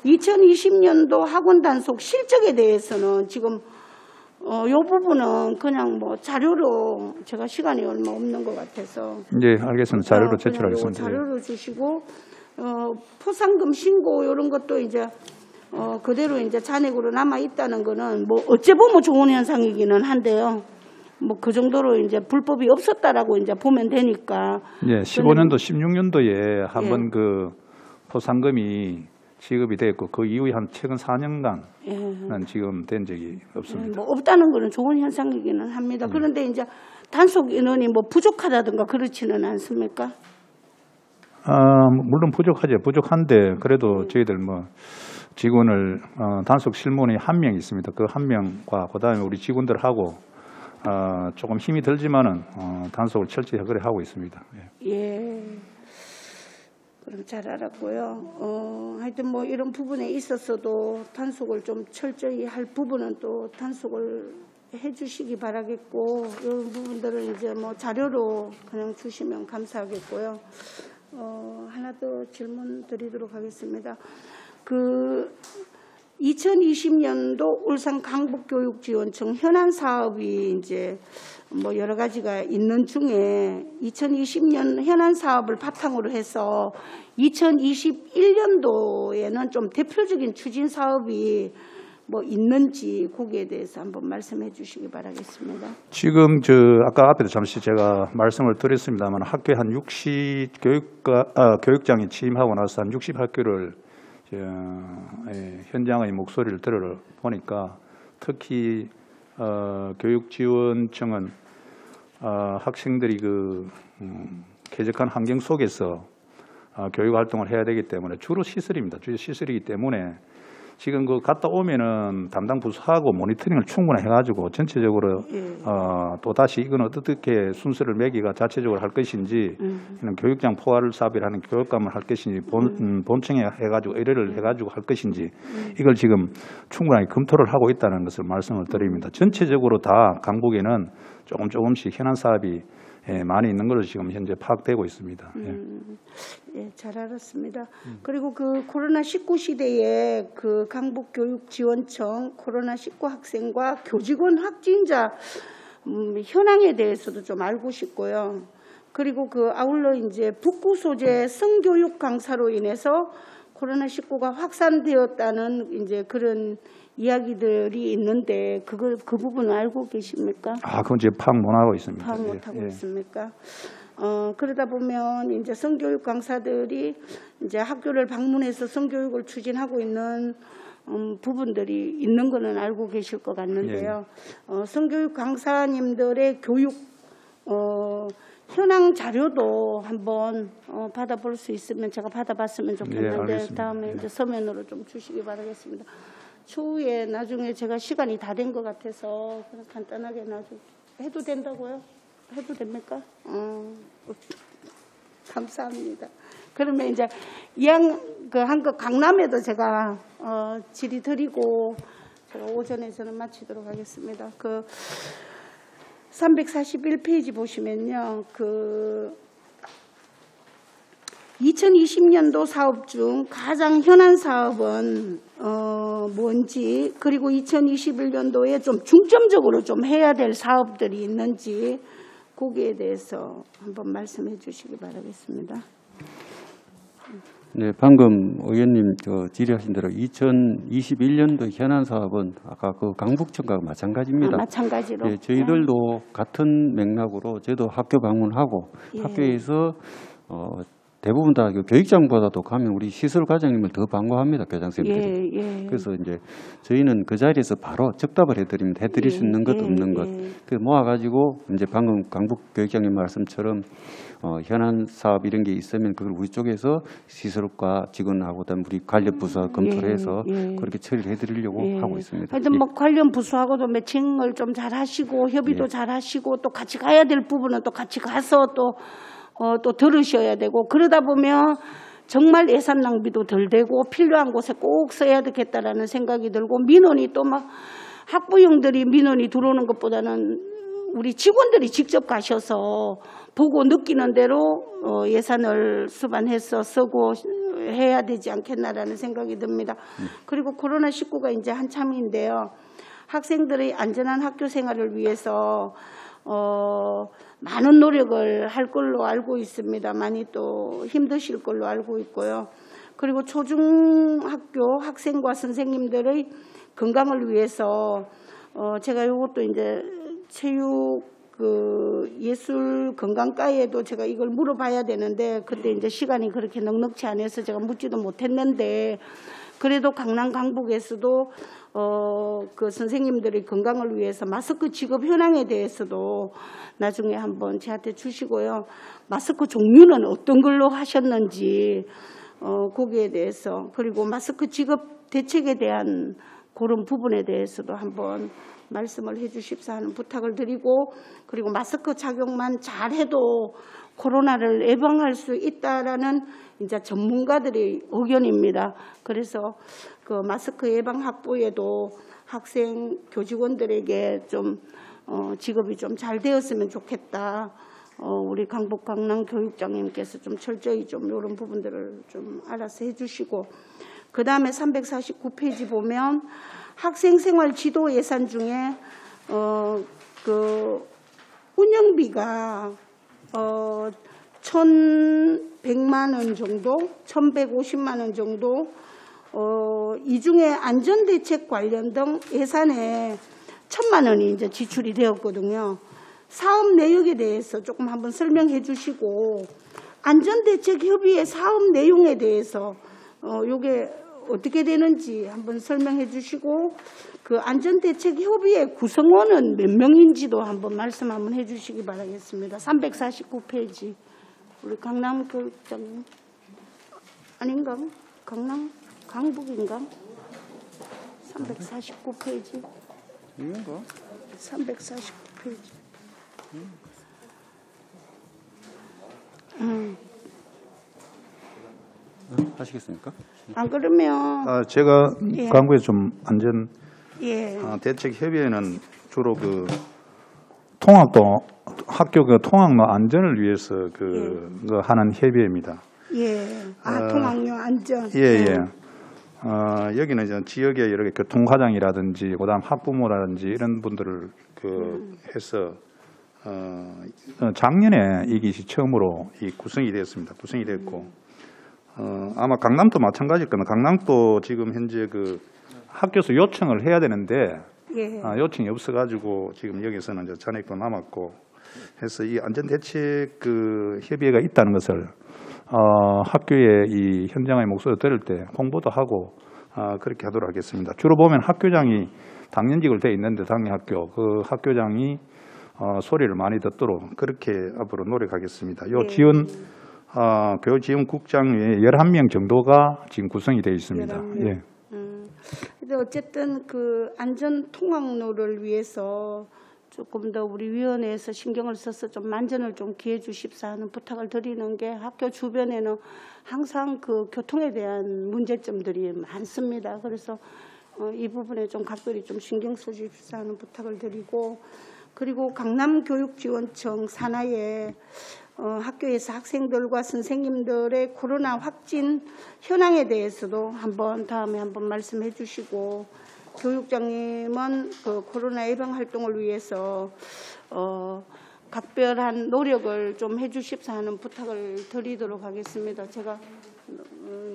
2020년도 학원 단속 실적에 대해서는 지금 이 부분은 그냥 뭐 자료로 제가 시간이 얼마 없는 것 같아서 네, 알겠습니다. 자료로 제출하겠습니다. 자료로 주시고 포상금 신고 이런 것도 이제 그대로 이제 잔액으로 남아 있다는 거는 뭐 어째 보면 좋은 현상이기는 한데요. 뭐 그 정도로 이제 불법이 없었다라고 이제 보면 되니까. 예, 15년도, 16년도에 한번 그 포상금이 지급이 됐고 그 이후에 한 최근 4년간은 지금 된 적이 없습니다. 뭐 없다는 거는 좋은 현상이기는 합니다. 그런데 이제 단속 인원이 뭐 부족하다든가 그렇지는 않습니까? 물론 부족하죠. 부족한데 그래도 저희들 뭐 직원을 단속 실무원이 1명 있습니다. 그 1명과 그다음에 우리 직원들하고 조금 힘이 들지만은 단속을 철저히 하고 있습니다. 예. 그럼 잘 알았고요. 하여튼 뭐 이런 부분에 있어서도 단속을 좀 철저히 할 부분은 또 단속을 해주시기 바라겠고 이런 부분들은 이제 뭐 자료로 그냥 주시면 감사하겠고요. 하나 더 질문 드리도록 하겠습니다. 2020년도 울산 강북교육지원청 현안 사업이 이제 뭐 여러 가지가 있는 중에 2020년 현안 사업을 바탕으로 해서 2021년도에는 좀 대표적인 추진 사업이 뭐 있는지 거기에 대해서 한번 말씀해 주시기 바라겠습니다. 지금 아까 앞에도 잠시 제가 말씀을 드렸습니다만 학교에 한 60 교육장이 취임하고 나서 한 60학교를 현장의 목소리를 들어보니까 특히 교육지원청은 학생들이 쾌적한 환경 속에서 교육활동을 해야 되기 때문에 주로 시설입니다. 주로 시설이기 때문에 지금 갔다 오면은 담당 부서하고 모니터링을 충분히 해가지고 전체적으로 또 다시 이건 어떻게 순서를 매기가 자체적으로 할 것인지 교육장 포괄 사업을 하는 교육감을 할 것인지 본청에 해가지고 의뢰를 해가지고 할 것인지 이걸 지금 충분하게 검토를 하고 있다는 것을 말씀을 드립니다. 전체적으로 다 강북에는 조금씩 현안 사업이 많이 있는 걸로 지금 현재 파악되고 있습니다. 예, 잘 알았습니다. 그리고 코로나19 시대에 강북교육지원청 코로나19 학생과 교직원 확진자 현황에 대해서도 좀 알고 싶고요. 그리고 그 아울러 이제 북구 소재 성교육 강사로 인해서 코로나19가 확산되었다는 이제 그런 이야기들이 있는데 그 부분은 알고 계십니까? 그건 지금 파악 못하고 있습니다. 파악 못하고 예. 있습니까? 그러다 보면 이제 성교육 강사들이 이제 학교를 방문해서 성교육을 추진하고 있는 부분들이 있는 거는 알고 계실 것 같는데요. 성교육 강사님들의 교육 현황 자료도 한번 받아볼 수 있으면 제가 받아봤으면 좋겠는데 알겠습니다. 다음에 이제 서면으로 좀 주시기 바라겠습니다. 추후에 나중에 제가 시간이 다 된 것 같아서 그냥 간단하게 나중에 해도 된다고요? 해도 됩니까? 감사합니다. 그러면 이제 한국 강남에도 제가 질의 드리고 제가 오전에 저는 마치도록 하겠습니다. 341페이지 보시면요. 2020년도 사업 중 가장 현안 사업은 뭔지, 그리고 2021년도에 좀 중점적으로 좀 해야 될 사업들이 있는지 거기에 대해서 한번 말씀해 주시기 바라겠습니다. 네, 방금 의원님 질의하신 대로 2021년도 현안 사업은 아까 그 강북청과 마찬가지입니다. 마찬가지로. 예, 저희들도 같은 맥락으로 저희도 학교 방문하고 예. 학교에서 대부분 다 교육장보다도 가면 우리 시설 과장님을 더 반가워합니다, 교장선생님들이. 예. 그래서 이제 저희는 그 자리에서 바로 적답을 해드릴 수 있는 것, 없는 것. 그 모아가지고 이제 방금 강북 교육장님 말씀처럼 현안 사업 이런 게 있으면 그걸 우리 쪽에서 시설과 직원하고 그다음 우리 관련 부서 검토를 해서 그렇게 처리를 해드리려고 하고 있습니다. 하여튼 뭐 관련 부서하고도 매칭을 좀 잘 하시고 협의도 잘 하시고 또 같이 가야 될 부분은 또 같이 가서 또 들으셔야 되고, 그러다 보면 정말 예산 낭비도 덜 되고 필요한 곳에 꼭 써야 되겠다라는 생각이 들고, 민원이 또 막 학부형들이 민원이 들어오는 것보다는 우리 직원들이 직접 가셔서 보고 느끼는 대로 예산을 수반해서 쓰고 해야 되지 않겠나라는 생각이 듭니다. 그리고 코로나19가 이제 한참인데요. 학생들의 안전한 학교 생활을 위해서 많은 노력을 할 걸로 알고 있습니다. 많이 또 힘드실 걸로 알고 있고요. 그리고 초중학교 학생과 선생님들의 건강을 위해서 제가 이것도 이제 체육 예술 건강과에도 제가 이걸 물어봐야 되는데 그때 이제 시간이 그렇게 넉넉치 않아서 제가 묻지도 못했는데, 그래도 강남 강북에서도 그 선생님들의 건강을 위해서 마스크 지급 현황에 대해서도 나중에 한번 저한테 주시고요. 마스크 종류는 어떤 걸로 하셨는지 거기에 대해서, 그리고 마스크 지급 대책에 대한 그런 부분에 대해서도 한번 말씀을 해 주십사 하는 부탁을 드리고, 그리고 마스크 착용만 잘해도 코로나를 예방할 수 있다라는 이제 전문가들의 의견입니다. 그래서 그 마스크 예방 확보에도 학생 교직원들에게 좀 지급이 좀 잘 되었으면 좋겠다. 우리 강북 강남 교육장님께서 좀 철저히 좀 이런 부분들을 좀 알아서 해주시고, 그 다음에 349페이지 보면 학생 생활 지도 예산 중에 그 운영비가 1,100만 원 정도, 1,150만 원 정도, 이 중에 안전대책 관련 등 예산에 1,000만 원이 이제 지출이 되었거든요. 사업 내역에 대해서 조금 한번 설명해 주시고, 안전대책 협의회 사업 내용에 대해서 요게 어떻게 되는지 한번 설명해 주시고, 그 안전대책 협의회 구성원은 몇 명인지도 한번 말씀 한번 해 주시기 바라겠습니다. 349페이지. 우리 강남 교육장님. 아닌가? 강북인가? 349페이지. 이건가? 349페이지. 하시겠습니까? 안 그러면 제가 예. 강북에 좀 안전 대책 협의회는 주로 통학도 학교 통학로 안전을 위해서 하는 협의회입니다. 통학로 안전. 여기는 이제 지역의 여러 개 교통과장이라든지 그다음 학부모라든지 이런 분들을 해서 작년에 이것이 처음으로 구성이 되었습니다. 구성이 됐고 아마 강남도 마찬가지일 겁니다. 강남도 지금 현재 그 학교에서 요청을 해야 되는데 예. 요청이 없어가지고 지금 여기서는 이제 잔액도 남았고 해서 이 안전대책 그 협의회가 있다는 것을 학교의 이 현장의 목소리를 들을 때 홍보도 하고 그렇게 하도록 하겠습니다. 주로 보면 학교장이 당연직으로 되어 있는데 당연학교 그 학교장이 소리를 많이 듣도록 그렇게 앞으로 노력하겠습니다. 요 지원 교지원국장 외에 11명 정도가 지금 구성이 되어 있습니다. 11명. 예. 근데 어쨌든 그 안전 통학로를 위해서 조금 더 우리 위원회에서 신경을 써서 좀 만전을 좀 기해 주십사 하는 부탁을 드리는 게 학교 주변에는 항상 그 교통에 대한 문제점들이 많습니다. 그래서 이 부분에 좀 각별히 좀 신경 써 주십사 하는 부탁을 드리고 그리고 강남교육지원청 산하에 학교에서 학생들과 선생님들의 코로나 확진 현황에 대해서도 다음에 한번 말씀해 주시고 교육장님은 그 코로나 예방 활동을 위해서 각별한 노력을 좀 해주십사 하는 부탁을 드리도록 하겠습니다. 제가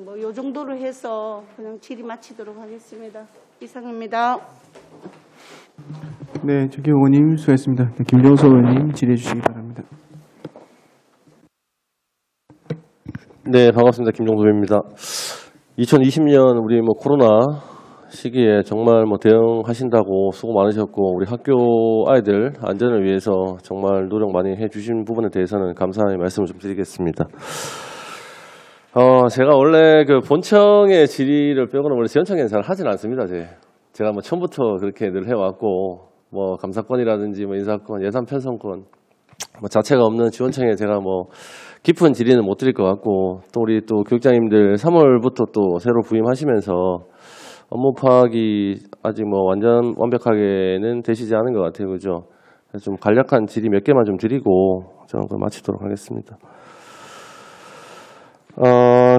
뭐 요 정도로 해서 그냥 질의 마치도록 하겠습니다. 이상입니다. 네, 조기 의원님 수고했습니다. 김종서 의원님 질의해 주시기 바랍니다. 네, 반갑습니다. 김종섭입니다. 2020년 우리 코로나 시기에 정말 대응하신다고 수고 많으셨고 우리 학교 아이들 안전을 위해서 정말 노력 많이 해주신 부분에 대해서는 감사의 말씀을 좀 드리겠습니다. 제가 원래 그 본청의 질의를 빼고는 원래 지원청에는 잘 하진 않습니다. 제가 처음부터 그렇게 늘 해왔고 감사권이라든지 인사권, 예산 편성권 자체가 없는 지원청에 제가 깊은 질의는 못 드릴 것 같고 또 우리 또 교육장님들 3월부터 또 새로 부임하시면서 업무 파악이 아직 완벽하게는 되시지 않은 것 같아요. 그죠? 그래서 좀 간략한 질의 몇 개만 좀 드리고 저는 그걸 마치도록 하겠습니다.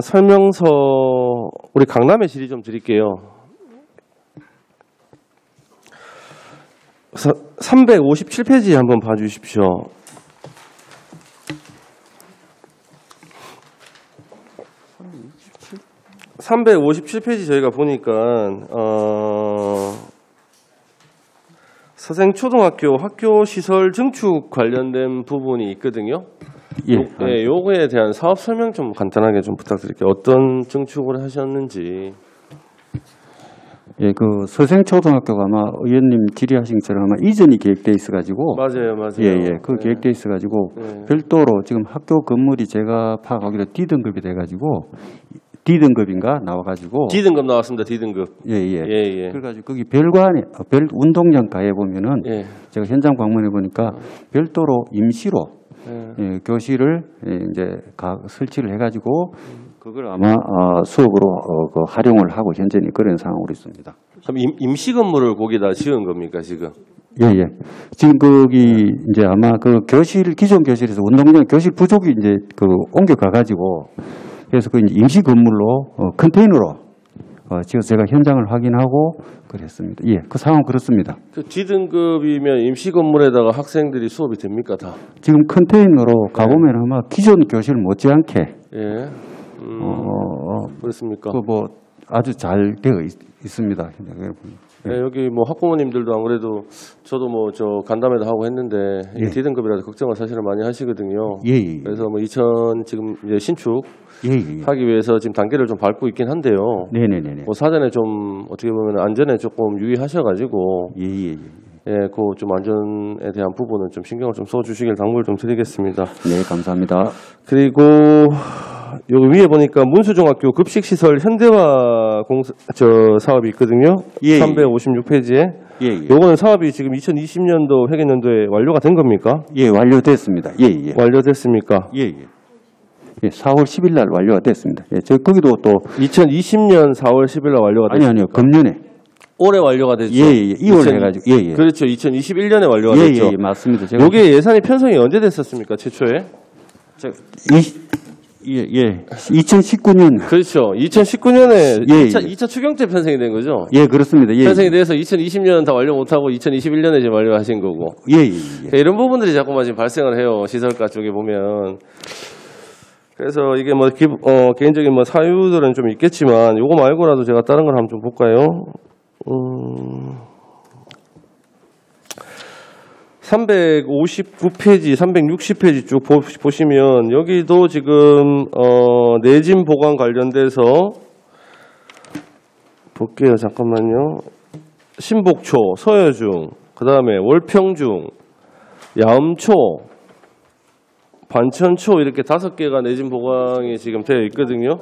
설명서 우리 강남의 질의 좀 드릴게요. 357페이지 한번 봐주십시오. 357페이지 저희가 보니까 서생초등학교 학교 시설 증축 관련된 부분이 있거든요. 예, 요거에 대한 사업 설명 좀 간단하게 좀 부탁드릴게요. 어떤 증축을 하셨는지. 예, 그 서생초등학교가 아마 의원님 질의하신 것처럼 아마 이전이 계획돼 있어가지고. 맞아요. 예, 그 계획돼 있어가지고 별도로 지금 학교 건물이 제가 파악하기로 D등급이 돼가지고. D등급인가 나와가지고 D등급 나왔습니다. D등급. 예. 그래가지고 거기 별관에 별 운동장 가에 보면은 제가 현장 방문해 보니까 별도로 임시로 교실을 이제 설치를 해가지고 그걸 아마 수업으로 활용을 하고 현재는 그런 상황으로 있습니다. 그럼 임시 건물을 거기다 지은 겁니까 지금? 예. 지금 거기 이제 아마 그 기존 교실에서 운동장 교실 부족이 이제 옮겨 가가지고. 그래서 그 임시 건물로 컨테이너로 지금 제가 현장을 확인하고 그랬습니다. 예, 그 상황 그렇습니다. 그 D등급이면 임시 건물에다가 학생들이 수업이 됩니까 다? 지금 컨테이너로 가보면 아마 기존 교실 못지않게 그렇습니까? 아주 잘 되어 있습니다. 네, 여기 학부모님들도 아무래도 저도 저 간담회도 하고 했는데 D등급이라서 걱정을 사실은 많이 하시거든요. 그래서 지금 이제 신축 하기 위해서 지금 단계를 좀 밟고 있긴 한데요. 네네네. 사전에 좀 어떻게 보면 안전에 조금 유의하셔가지고 그 좀 안전에 대한 부분은 좀 신경을 좀 써주시길 당부를 좀 드리겠습니다. 네, 감사합니다. 그리고 여기 위에 보니까 문수중학교 급식시설 현대화 사업이 있거든요. 356페이지에. 요거는 사업이 지금 2020년도 회계연도에 완료가 된 겁니까? 예, 완료됐습니다. 완료됐습니까? 4월 10일 날 완료가 됐습니다. 거기도 또 2020년 4월 10일 날 완료가 됐습니다. 아니요. 금년에. 올해 완료가 됐죠. 2월 해가지고. 그렇죠. 2021년에 완료가 됐죠. 맞습니다. 요게 예산이 편성이 언제 됐었습니까? 최초에? 예. 2019년. 그렇죠. 2019년에 예, 2차 추경 때 편성이 된 거죠. 예, 그렇습니다. 예. 편성이 돼서 2020년 다 완료 못하고 2021년에 지금 완료하신 거고. 예. 그러니까 이런 부분들이 자꾸만 지금 발생을 해요. 시설가 쪽에 보면. 그래서 이게 뭐 개인적인 뭐 사유들은 좀 있겠지만 요거 말고라도 제가 다른 걸 한번 좀 볼까요? 359페이지, 360페이지 쭉 보시면 여기도 지금 내진 보관 관련돼서 볼게요. 잠깐만요. 신복초, 서여중, 그다음에 월평중, 야음초, 반천초 이렇게 5개가 내진 보강이 지금 되어 있거든요.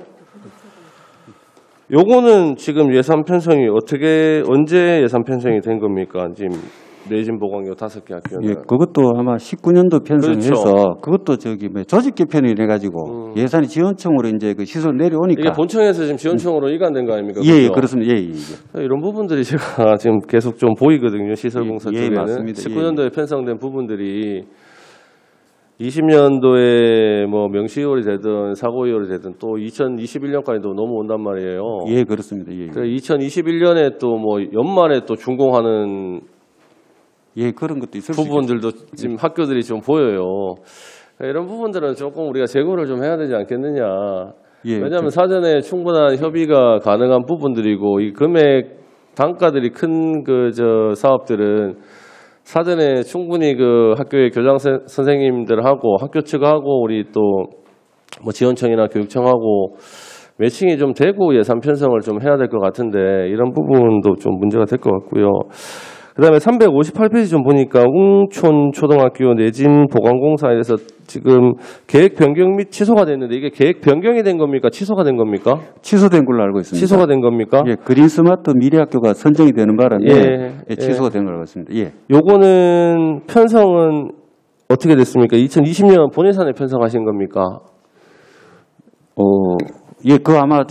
요거는 지금 예산 편성이 언제 예산 편성이 된 겁니까? 지금 내진 보강 요 5개 학교는. 예, 그것도 아마 19년도 편성해서 그렇죠. 그것도 조직 개편을 해가지고 예산이 지원청으로 이제 그 시설 내려오니까. 이게 본청에서 지금 지원청으로 이관된 거 아닙니까? 예, 그렇죠? 그렇습니다. 예. 이런 부분들이 제가 지금 계속 좀 보이거든요. 시설공사 예, 쪽에는. 맞습니다. 19년도에 편성된 부분들이 20년도에 뭐 명시이월이 되든 사고이월이 되든 또 2021년까지도 넘어온단 말이에요. 예, 그렇습니다. 예. 2021년에 또 뭐 연말에 또 준공하는 예, 그런 것도 있을 수 부분들도 지금 학교들이 좀 보여요. 이런 부분들은 조금 우리가 제고를 좀 해야 되지 않겠느냐. 예, 왜냐하면 사전에 충분한 협의가 가능한 부분들이고 이 금액 단가들이 큰 사업들은 사전에 충분히 그 학교의 교장 선생님들하고 학교 측하고 우리 또 뭐 지원청이나 교육청하고 매칭이 좀 되고 예산 편성을 좀 해야 될 것 같은데 이런 부분도 좀 문제가 될 것 같고요. 그다음에 358페이지 좀 보니까 웅촌 초등학교 내진 보강공사에서 지금 계획 변경 및 취소가 됐는데 이게 계획 변경이 된 겁니까? 취소가 된 겁니까? 취소된 걸로 알고 있습니다. 취소가 된 겁니까? 예, 그린스마트 미래학교가 선정이 되는 바람에 취소가 된 걸로 알고 있습니다. 예. 요거는 편성은 어떻게 됐습니까? 2020년 본예산에 편성하신 겁니까? 예, 그거 아마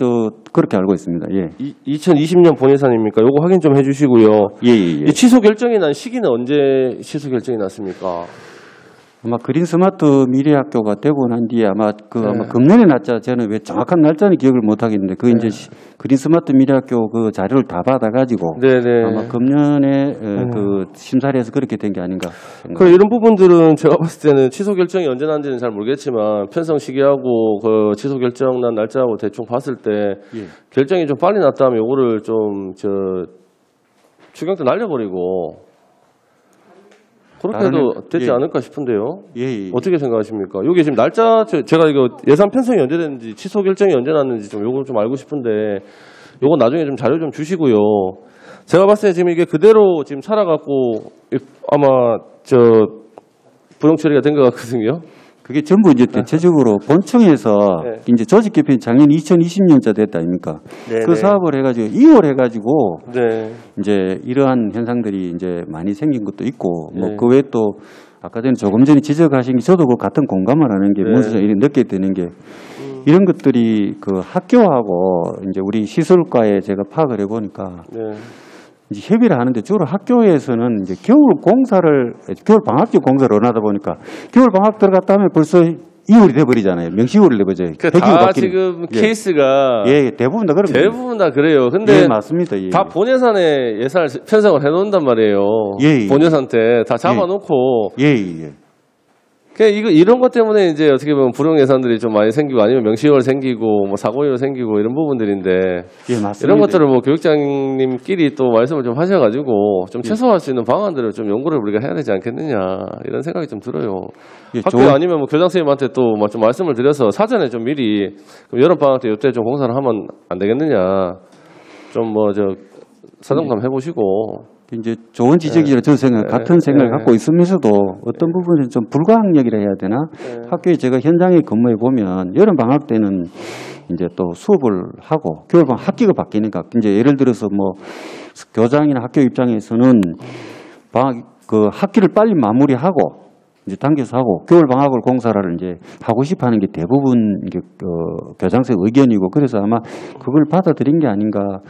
그렇게 알고 있습니다. 예. 2020년 본예산입니까? 요거 확인 좀 해주시고요. 예. 이 취소 결정이 난 시기는 언제 취소 결정이 났습니까? 아마 그린스마트 미래학교가 되고 난 뒤에 아마 금년에 났자 저는 왜 정확한 날짜는 기억을 못 하겠는데 이제 그린스마트 미래학교 그 자료를 다 받아가지고 아마 금년에 그 심사를 해서 그렇게 된 게 아닌가. 그 이런 부분들은 제가 봤을 때는 취소 결정이 언제 난지는 잘 모르겠지만 편성 시기하고 그 취소 결정 난 날짜하고 대충 봤을 때 결정이 좀 빨리 났다면 요거를 좀 추경 때 날려버리고. 그렇게 해도 되지 않을까 싶은데요. 예. 어떻게 생각하십니까? 여기 지금 날짜 제가 이거 예산 편성이 언제 됐는지 취소 결정이 언제 났는지 좀 요거 좀 알고 싶은데 요거 나중에 좀 자료 좀 주시고요. 제가 봤을 때 지금 이게 그대로 지금 살아갖고 아마 부용 처리가 된 것 같거든요. 그게 전부 이제 대체적으로 본청에서 이제 조직 개편이 작년 2020년자 됐다 아닙니까? 그 사업을 해가지고 2월 해가지고 이제 이러한 현상들이 이제 많이 생긴 것도 있고 뭐 그 외에 또 아까 전에 조금 전에 지적하신 게 저도 그 같은 공감을 하는 게 문서상 이렇게 느끼게 되는 게 이런 것들이 그 학교하고 이제 우리 시설과에 제가 파악을 해보니까 이제 협의를 하는데 주로 학교에서는 이제 겨울 방학교 공사를 원하다 보니까 겨울 방학 들어갔다 하면 벌써 2월이 돼버리잖아요. 명시월이 돼버려요. 다 지금 케이스가 대부분 다 그럽니다. 대부분 다 그래요. 근데 맞습니다. 다 본예산에 예산을 편성을 해놓는단 말이에요. 본예산 때 다 잡아놓고. 이런 것 때문에 이제 어떻게 보면 불용 예산들이 좀 많이 생기고 아니면 명시월 생기고 뭐 사고일 생기고 이런 부분들인데 이런 것들을 뭐 교육장님끼리 또 말씀을 좀 하셔가지고 좀 최소화할 수 있는 방안들을 좀 연구를 우리가 해야 되지 않겠느냐 이런 생각이 좀 들어요. 학교 아니면 뭐 교장 선생님한테 또 좀 말씀을 드려서 사전에 좀 미리 여름 방학 때 이때 좀 공사를 하면 안 되겠느냐 좀 사정감 해보시고. 이제 좋은 지적이라 저는 같은 생각을 갖고 있으면서도 어떤 부분은 좀 불가항력이라 해야 되나? 학교에 제가 현장에 근무해 보면 여름 방학 때는 이제 또 수업을 하고 겨울 방학 학기가 바뀌니까 이제 예를 들어서 뭐 교장이나 학교 입장에서는 학기를 빨리 마무리하고 이제 당겨서 하고 겨울 방학을 공사를 이제 하고 싶어 하는 게 대부분 이게 교장선생 의견이고 그래서 아마 그걸 받아들인 게 아닌가.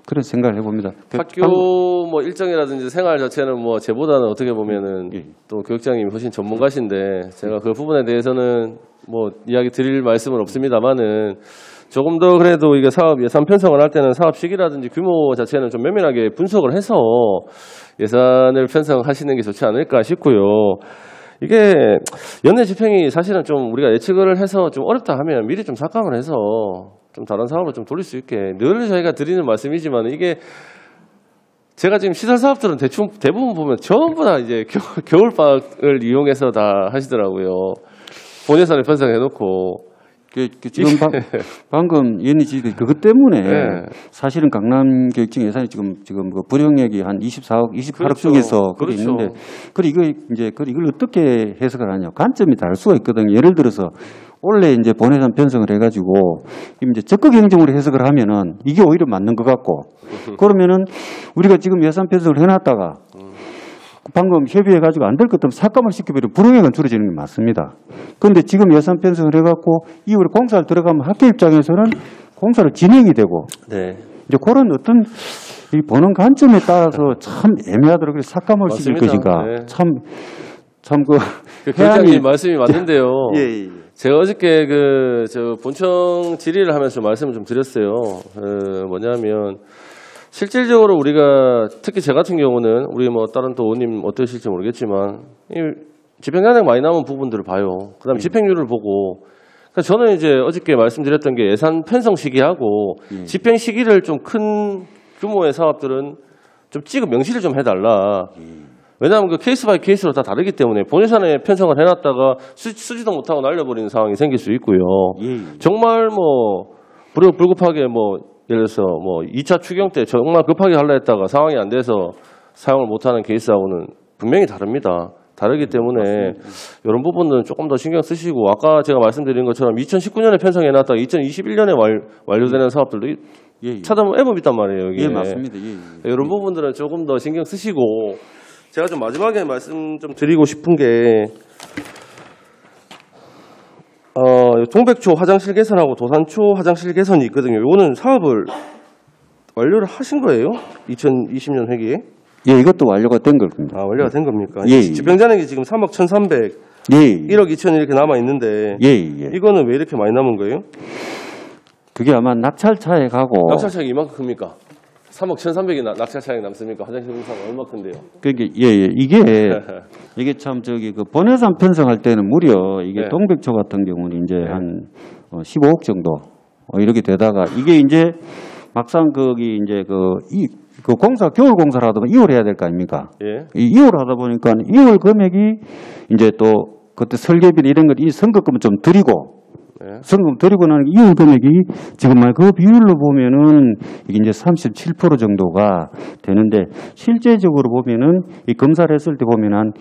그런 생각을 해봅니다. 학교 뭐 일정이라든지 생활 자체는 뭐 제보다는 어떻게 보면은 또 교육장님이 훨씬 전문가신데 제가 그 부분에 대해서는 뭐 이야기 드릴 말씀은 없습니다만은 조금 더 그래도 이게 사업 예산 편성을 할 때는 사업 시기라든지 규모 자체는 좀 면밀하게 분석을 해서 예산을 편성하시는 게 좋지 않을까 싶고요. 이게 연내 집행이 사실은 좀 우리가 예측을 해서 좀 어렵다 하면 미리 좀 삭감을 해서 좀 다른 사업을 좀 돌릴 수 있게 늘 저희가 드리는 말씀이지만 이게 제가 지금 시설 사업들은 대부분 보면 전부 다 이제 겨울방학을 이용해서 다 하시더라고요. 본 예산을 편성해놓고. 지금 방금 얘기지 그것 때문에 사실은 강남교육청 예산이 지금 그 불용액이 한 24억, 28억 그렇죠. 중에서 그게 있는데, 이걸 어떻게 해석을 하냐? 관점이 다를 수가 있거든요. 예를 들어서 원래 이제 본예산 편성을 해가지고 이제 적극 행정으로 해석을 하면은 이게 오히려 맞는 것 같고, 그러면은 우리가 지금 예산 편성을 해놨다가 방금 협의해가지고 안 될 것 같으면 삭감을 시켜버리면 불용액은 줄어지는 게 맞습니다. 그런데 지금 예산 편성을 해갖고 이후에 공사를 들어가면 학교 입장에서는 공사를 진행이 되고 이제 그런 어떤 이 보는 관점에 따라서 참 애매하더라고요. 삭감을 시킬 것인가. 그 교장님 말씀이 맞는데요. 예. 제가 어저께 저 본청 질의를 하면서 말씀을 좀 드렸어요. 뭐냐면 실질적으로 우리가 특히 제 같은 경우는 우리 뭐 다른 또 의원님 어떠실지 모르겠지만 이 집행잔액 많이 남은 부분들을 봐요. 그다음에 집행률을 보고 그러니까 저는 이제 어저께 말씀드렸던 게 예산 편성 시기하고 집행 시기를 좀 큰 규모의 사업들은 좀 명시를 좀 해달라. 왜냐하면 그 케이스 바이 케이스로 다 다르기 때문에 본예산에 편성을 해놨다가 쓰지도 못하고 날려버리는 상황이 생길 수 있고요. 정말 뭐 불급하게 뭐 예를 들어서 뭐 2차 추경 때 정말 급하게 하려 했다가 상황이 안 돼서 사용을 못하는 케이스하고는 분명히 다릅니다. 다르기 때문에 맞습니다. 이런 부분은 조금 더 신경 쓰시고 아까 제가 말씀드린 것처럼 2019년에 편성해놨다가 2021년에 완료되는 사업들도 찾아보면 애법 있단 말이에요. 여기에. 예, 맞습니다. 이런 부분들은 조금 더 신경 쓰시고 제가 좀 마지막에 말씀 좀 드리고 싶은 게 동백초 화장실 개선하고 도산초 화장실 개선이 있거든요. 이거는 사업을 완료를 하신 거예요? 2020년 회기에? 예, 이것도 완료가 된 겁니다. 아, 완료가 된 겁니까? 예. 집행잔액이 지금 3억 1,300, 1억 2천 이렇게 남아 있는데 이거는 왜 이렇게 많이 남은 거예요? 그게 아마 낙찰 차액하고 낙찰 차액이 이만큼 큽니까? 3억 1,300이 낙찰 차익 남습니까? 화장실 공사가 얼마큼인데요? 그게 이게 참 그 본예산 편성할 때는 무려 이게 동백초 같은 경우는 이제 한 15억 정도 이렇게 되다가 이게 이제 막상 거기 이제 그 공사 겨울 공사를 하다 보면 2월 해야 될 거 아닙니까? 이 2월 하다 보니까 2월 금액이 이제 또 그때 설계비나 이런 것 이 선급금을 좀 드리고. 성금 드리고 나는 2월 금액이 지금 그 비율로 보면은 이게 이제 37% 정도가 되는데 실제적으로 보면은 이 검사를 했을 때 보면은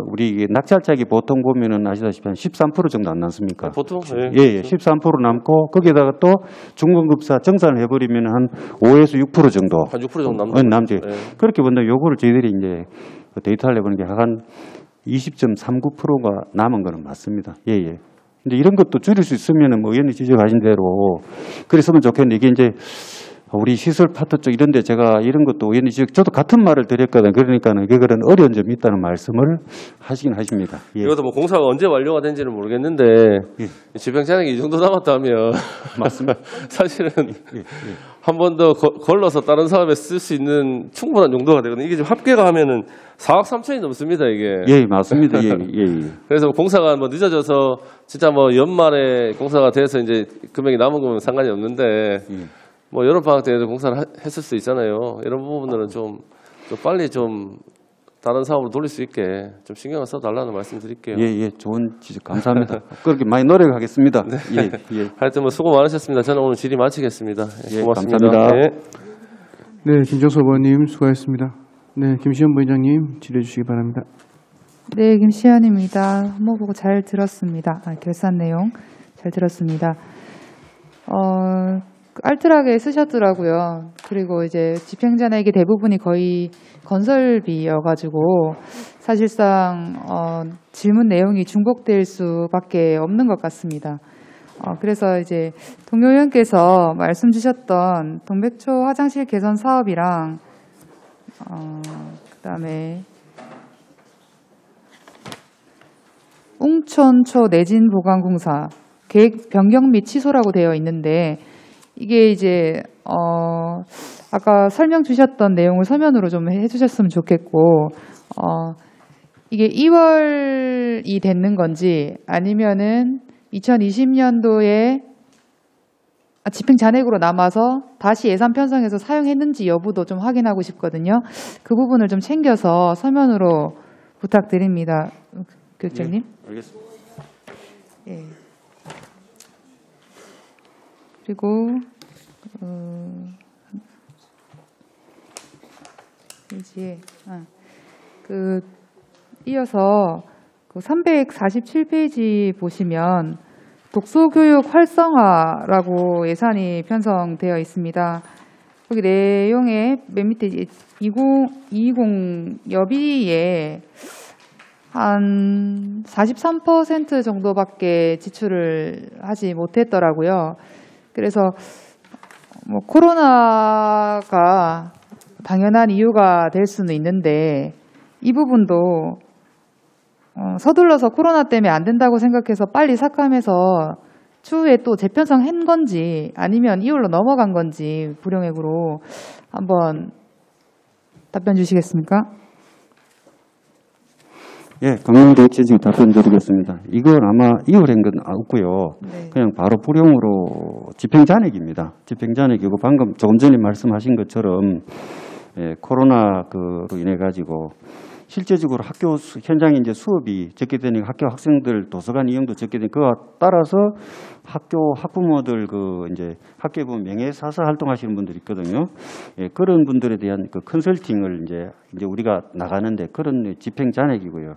우리 낙찰자기 보통 보면은 아시다시피 한 13% 정도 안 남습니까? 보통 13% 남고 거기에다가 또 중공급사 정산을 해버리면 한 5에서 6% 정도 한 6% 정도 남죠. 그렇게 본다. 요거를 저희들이 이제 데이터를 내보는 게 한 20.39%가 남은 거는 맞습니다. 근데 이런 것도 줄일 수 있으면은 뭐 의원님 지적하신 대로 그랬으면 좋겠는데 이게 이제 우리 시설 파트 쪽 이런 데 제가 이런 것도 의원님 저도 같은 말을 드렸거든. 그러니까는 그런 어려운 점이 있다는 말씀을 하시긴 하십니다. 이것도 뭐 공사가 언제 완료가 된지는 모르겠는데 집행잔액이 이 정도 남았다면 맞습니다. 사실은 한 번 더 걸러서 다른 사업에 쓸 수 있는 충분한 용도가 되거든요. 이게 지금 합계가 하면은 4억 3천이 넘습니다, 이게. 맞습니다. 그래서 공사가 뭐 늦어져서 진짜 뭐 연말에 공사가 돼서 이제 금액이 남은 거면 상관이 없는데 뭐 여름방학 때에도 공사를 했을 수 있잖아요. 이런 부분들은 좀 빨리 좀 다른 사업으로 돌릴 수 있게 좀 신경을 써달라는 말씀 드릴게요. 좋은 지적 감사합니다. 그렇게 많이 노력하겠습니다. 하여튼 뭐 수고 많으셨습니다. 저는 오늘 질의 마치겠습니다. 고맙습니다. 감사합니다. 네, 김정수 의원님 수고하셨습니다. 네, 김시현 부회장님 질의해 주시기 바랍니다. 네, 김시현입니다. 업무보고 잘 들었습니다. 결산 내용 잘 들었습니다. 알뜰하게 쓰셨더라고요. 그리고 이제 집행잔액의 대부분이 거의 건설비여가지고 사실상 질문 내용이 중복될 수밖에 없는 것 같습니다. 그래서 이제 동료 의원께서 말씀 주셨던 동백초 화장실 개선 사업이랑 그다음에 웅천초 내진 보강공사 계획 변경 및 취소라고 되어 있는데 이게 이제 아까 설명 주셨던 내용을 서면으로 좀 해주셨으면 좋겠고 이게 2월이 됐는 건지 아니면은 2020년도에 집행 잔액으로 남아서 다시 예산 편성해서 사용했는지 여부도 좀 확인하고 싶거든요. 그 부분을 좀 챙겨서 서면으로 부탁드립니다. 교육장님. 네, 알겠습니다. 예. 그리고 이어서 그 347페이지 보시면 독서교육 활성화라고 예산이 편성되어 있습니다. 여기 내용에 맨 밑에 2020 여비에 한 43% 정도밖에 지출을 하지 못했더라고요. 그래서 뭐 코로나가 당연한 이유가 될 수는 있는데 이 부분도 서둘러서 코로나 때문에 안 된다고 생각해서 빨리 삭감해서 추후에 또 재편성한 건지 아니면 이율로 넘어간 건지 불용액으로 한번 답변 주시겠습니까? 예, 강릉도지사 답변 드리겠습니다. 이건 아마 이율한 건 없고요. 네. 그냥 바로 불용으로 집행잔액입니다. 집행잔액이고 방금 조금 전에 말씀하신 것처럼 코로나로 인해 가지고 실제적으로 학교 현장에 이제 수업이 적게 되니까 학교 학생들 도서관 이용도 적게 되니까 그와 따라서 학교 학부모들 이제 학교에 보면 명예사서 활동하시는 분들이 있거든요. 예, 그런 분들에 대한 그 컨설팅을 이제 우리가 나가는데 그런 집행 잔액이고요.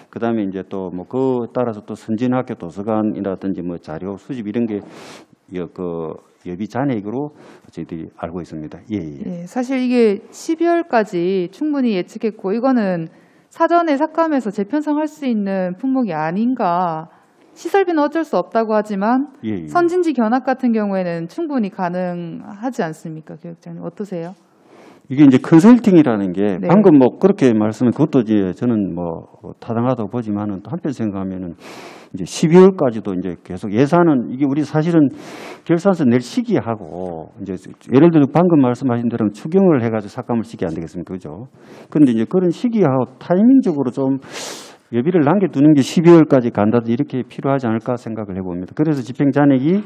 그다음에 이제 또 뭐 그 따라서 또 선진학교 도서관이라든지 뭐 자료 수집 이런 게 예비 잔액으로 저희들이 알고 있습니다. 예. 예, 사실 이게 12월까지 충분히 예측했고 이거는 사전에 삭감해서 재편성할 수 있는 품목이 아닌가. 시설비는 어쩔 수 없다고 하지만 예. 선진지 견학 같은 경우에는 충분히 가능하지 않습니까, 교육장님? 어떠세요? 이게 이제 컨설팅이라는 게 네. 방금 뭐 그렇게 말씀해 그것도 이제 저는 뭐 타당하다고 보지만은 또 한편 생각하면은 이제 12월까지도 이제 계속 예산은 이게 우리 사실은 결산서 낼 시기하고 이제 예를 들어 방금 말씀하신 대로 추경을 해가지고 삭감을 시기 안 되겠습니까, 그죠? 그런데 이제 그런 시기하고 타이밍적으로 좀 예비를 남겨두는 게 12월까지 간다든지 이렇게 필요하지 않을까 생각을 해봅니다. 그래서 집행 잔액이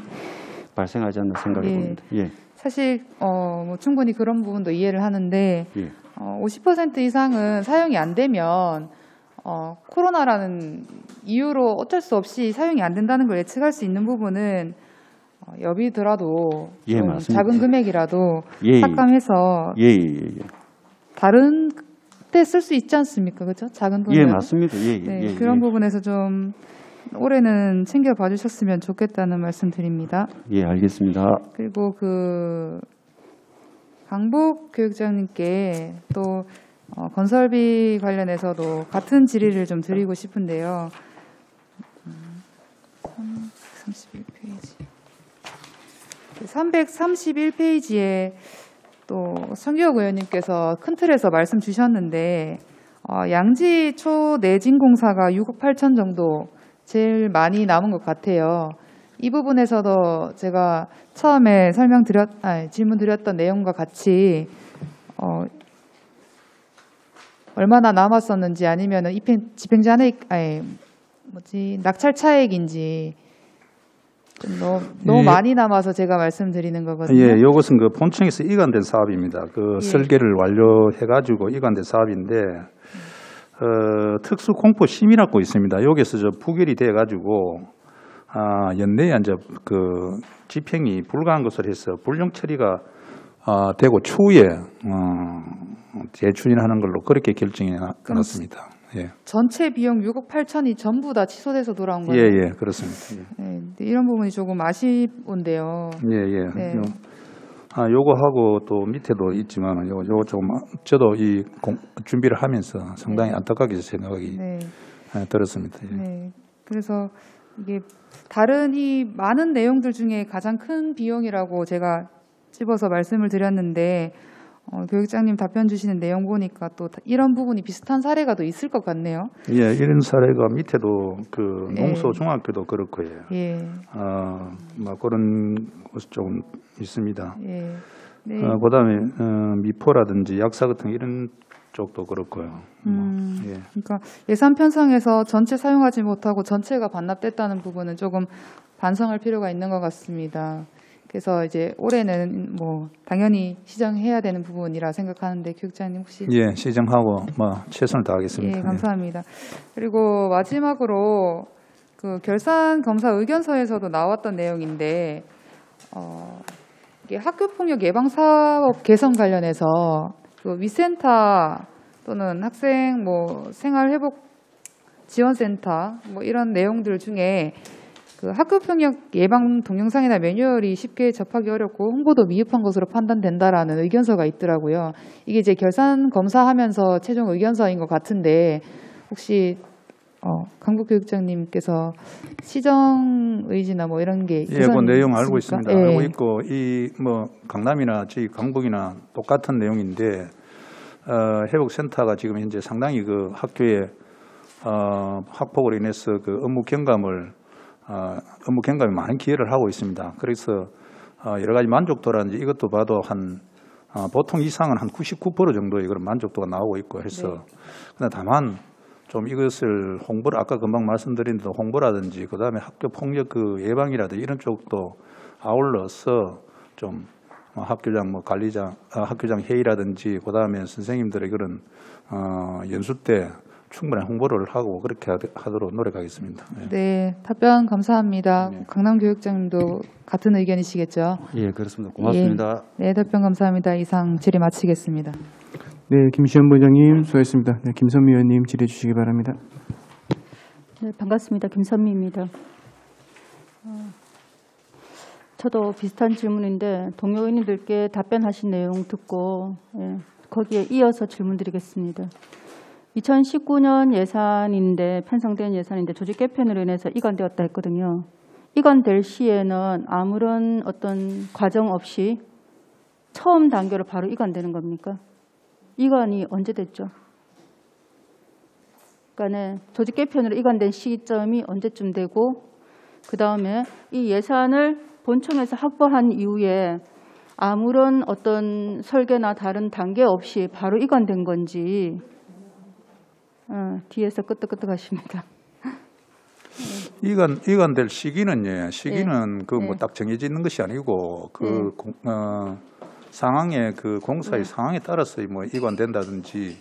발생하지 않나 생각해 봅니다. 예. 사실 뭐 충분히 그런 부분도 이해를 하는데 예. 50% 이상은 사용이 안 되면 코로나라는 이유로 어쩔 수 없이 사용이 안 된다는 걸 예측할 수 있는 부분은 여비더라도 예, 좀 맞습니다. 작은 금액이라도 예, 삭감해서 예. 다른 때 쓸 수 있지 않습니까? 그렇죠? 작은 돈이 예, 맞습니다. 네, 그런 부분에서 좀 올해는 챙겨봐 주셨으면 좋겠다는 말씀 드립니다. 예, 알겠습니다. 그리고 강복 교육장님께 또 건설비 관련해서도 같은 질의를 좀 드리고 싶은데요. 331페이지에 또 성규혁 의원님께서 큰 틀에서 말씀 주셨는데 양지 초내진공사가 6억 8천 정도 제일 많이 남은 것 같아요. 이 부분에서도 제가 처음에 질문 드렸던 내용과 같이 얼마나 남았었는지 아니면은 집행잔액 낙찰 차액인지 좀 너무 많이 남아서 제가 말씀드리는 거거든요. 예, 이것은 그 본청에서 이관된 사업입니다. 설계를 완료해가지고 이관된 사업인데 특수 공포 심의라고 있습니다. 여기서 부결이 돼가지고 연내에 이제 집행이 불가한 것을 해서 불용 처리가 되고 추후에 재추진하는 걸로 그렇게 결정이 났습니다. 예. 전체 비용 6억 8천이 전부 다 취소돼서 돌아온 거예요. 예, 그렇습니다. 네, 이런 부분이 조금 아쉬운데요. 예. 네. 요거하고 또 밑에도 있지만 요거 조금 저도 준비를 하면서 상당히 안타깝게 생각이 들었습니다. 예. 네. 그래서 이게 다른 이 많은 내용들 중에 가장 큰 비용이라고 제가 집어서 말씀을 드렸는데 교육장님 답변 주시는 내용 보니까 또 이런 부분이 비슷한 사례가 또 있을 것 같네요. 예, 이런 사례가 밑에도 그 농소중학교도 그렇고요. 예. 뭐 그런 곳이 좀 있습니다. 예. 네. 그다음에 미포라든지 약사 같은 이런 쪽도 그렇고요. 예. 그러니까 예산 편성에서 전체 사용하지 못하고 전체가 반납됐다는 부분은 조금 반성할 필요가 있는 것 같습니다. 그래서 이제 올해는 뭐 당연히 시정해야 되는 부분이라 생각하는데 교육장님 혹시 예, 시정하고 뭐 최선을 다하겠습니다. 예, 감사합니다. 그리고 마지막으로 그 결산 검사 의견서에서도 나왔던 내용인데 이게 학교폭력 예방 사업 개선 관련해서 그 위센터 또는 학생 뭐 생활회복 지원센터 뭐 이런 내용들 중에 그 학교폭력 예방 동영상이나 매뉴얼이 쉽게 접하기 어렵고 홍보도 미흡한 것으로 판단된다라는 의견서가 있더라고요. 이게 이제 결산 검사하면서 최종 의견서인 것 같은데 혹시 강북교육장님께서 시정 의지나 뭐 이런 게 예, 그 내용 알고 있습니다. 예. 알고 있고 이 뭐 강남이나 저희 강북이나 똑같은 내용인데 회복센터가 지금 현재 상당히 그 학교에 학폭으로 인해서 그 업무 경감이 많은 기여를 하고 있습니다. 그래서 여러 가지 만족도라든지 이것도 봐도 보통 이상은 한 99% 정도의 그런 만족도가 나오고 있고 해서 근데 다만 좀 이것을 홍보를 아까 금방 말씀드린 대로 홍보라든지 그다음에 학교 폭력 그 예방이라든지 이런 쪽도 아울러서 좀 학교장 뭐 관리장 학교장 회의라든지 그다음에 선생님들의 그런 연수 때 충분한 홍보를 하고 그렇게 하도록 노력하겠습니다. 네, 네, 답변 감사합니다. 네. 강남교육장님도 같은 의견이시겠죠? 예, 그렇습니다. 고맙습니다. 예, 네, 답변 감사합니다. 이상 질의 마치겠습니다. 네, 김시현 부장님 수고하셨습니다. 네, 김선미 의원님 질의해 주시기 바랍니다. 네, 반갑습니다. 김선미입니다. 저도 비슷한 질문인데 동료 의원님들께 답변하신 내용 듣고 거기에 이어서 질문드리겠습니다. 2019년 예산인데 편성된 예산인데 조직 개편으로 인해서 이관되었다 했거든요. 이관될 시에는 아무런 어떤 과정 없이 처음 단계로 바로 이관되는 겁니까? 이관이 언제 됐죠? 그러니까 조직 개편으로 이관된 시점이 언제쯤 되고 그 다음에 이 예산을 본청에서 확보한 이후에 아무런 어떤 설계나 다른 단계 없이 바로 이관된 건지 뒤에서 끄떡끄떡하십니다. 이관될 시기는 시기는 그 뭐 딱 정해져 있는 것이 아니고 그 상황의 그 공사의 상황에 따라서 뭐 이관된다든지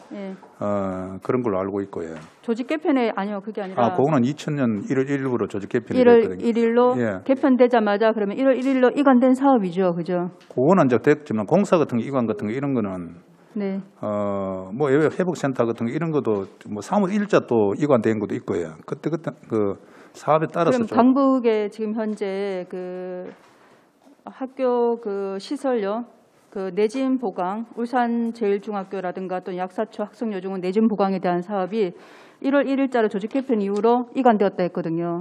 그런 걸로 알고 있고요. 조직 개편에 아니요 그게 아니라 그거는 2000년 1월 1일부로 조직 개편이 1월 됐거든요. 1일로 개편되자마자 그러면 1월 1일로 이관된 사업이죠, 그죠? 그거는 이제 됐지만 공사 같은 거 이관 같은 거 이런 거는 뭐 회복센터 같은 거 이런 것도 뭐 사무 일자 또 이관된 것도 있고요. 그때 그 사업에 따라서 그럼 강북에 지금 현재 그 학교 그 시설요. 그 내진 보강, 울산 제일중학교라든가 또 약사초 학성여중은 내진 보강에 대한 사업이 1월 1일자로 조직 개편 이후로 이관되었다 했거든요.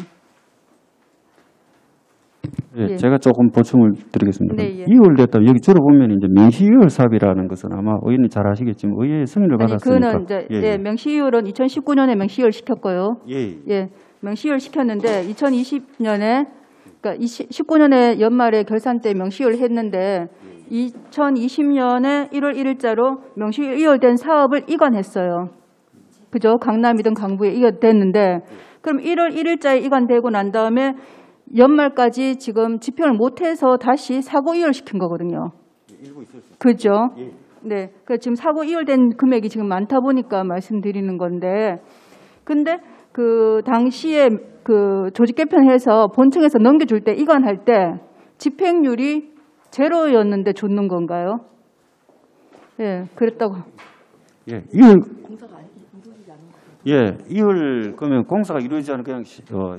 예, 제가 조금 보충을 드리겠습니다. 네, 예. 이월됐다면 여기 줄어보면 이제 명시이월 사업이라는 것은 아마 의원님 잘 아시겠지만 의회의 승인을 받았으니까. 그거는 이제 명시이월은 2019년에 명시이월 시켰고요. 명시이월 시켰는데 2020년에 그러니까 19년에 연말에 결산 때 명시이월 했는데 2020년에 1월 1일자로 명시이월 이월된 사업을 이관했어요. 그죠? 강남이든 강북에 이관됐는데 그럼 1월 1일자에 이관되고 난 다음에 연말까지 지금 집행을 못해서 다시 사고 이월 시킨 거거든요. 그죠? 네. 그 지금 사고 이월된 금액이 지금 많다 보니까 말씀드리는 건데 근데 그 당시에 그 조직 개편해서 본청에서 넘겨줄 때 이관할 때 집행률이 제로였는데 줬는 건가요? 예, 그랬다고. 이월 그러면 공사가 이루어지지 않은 그냥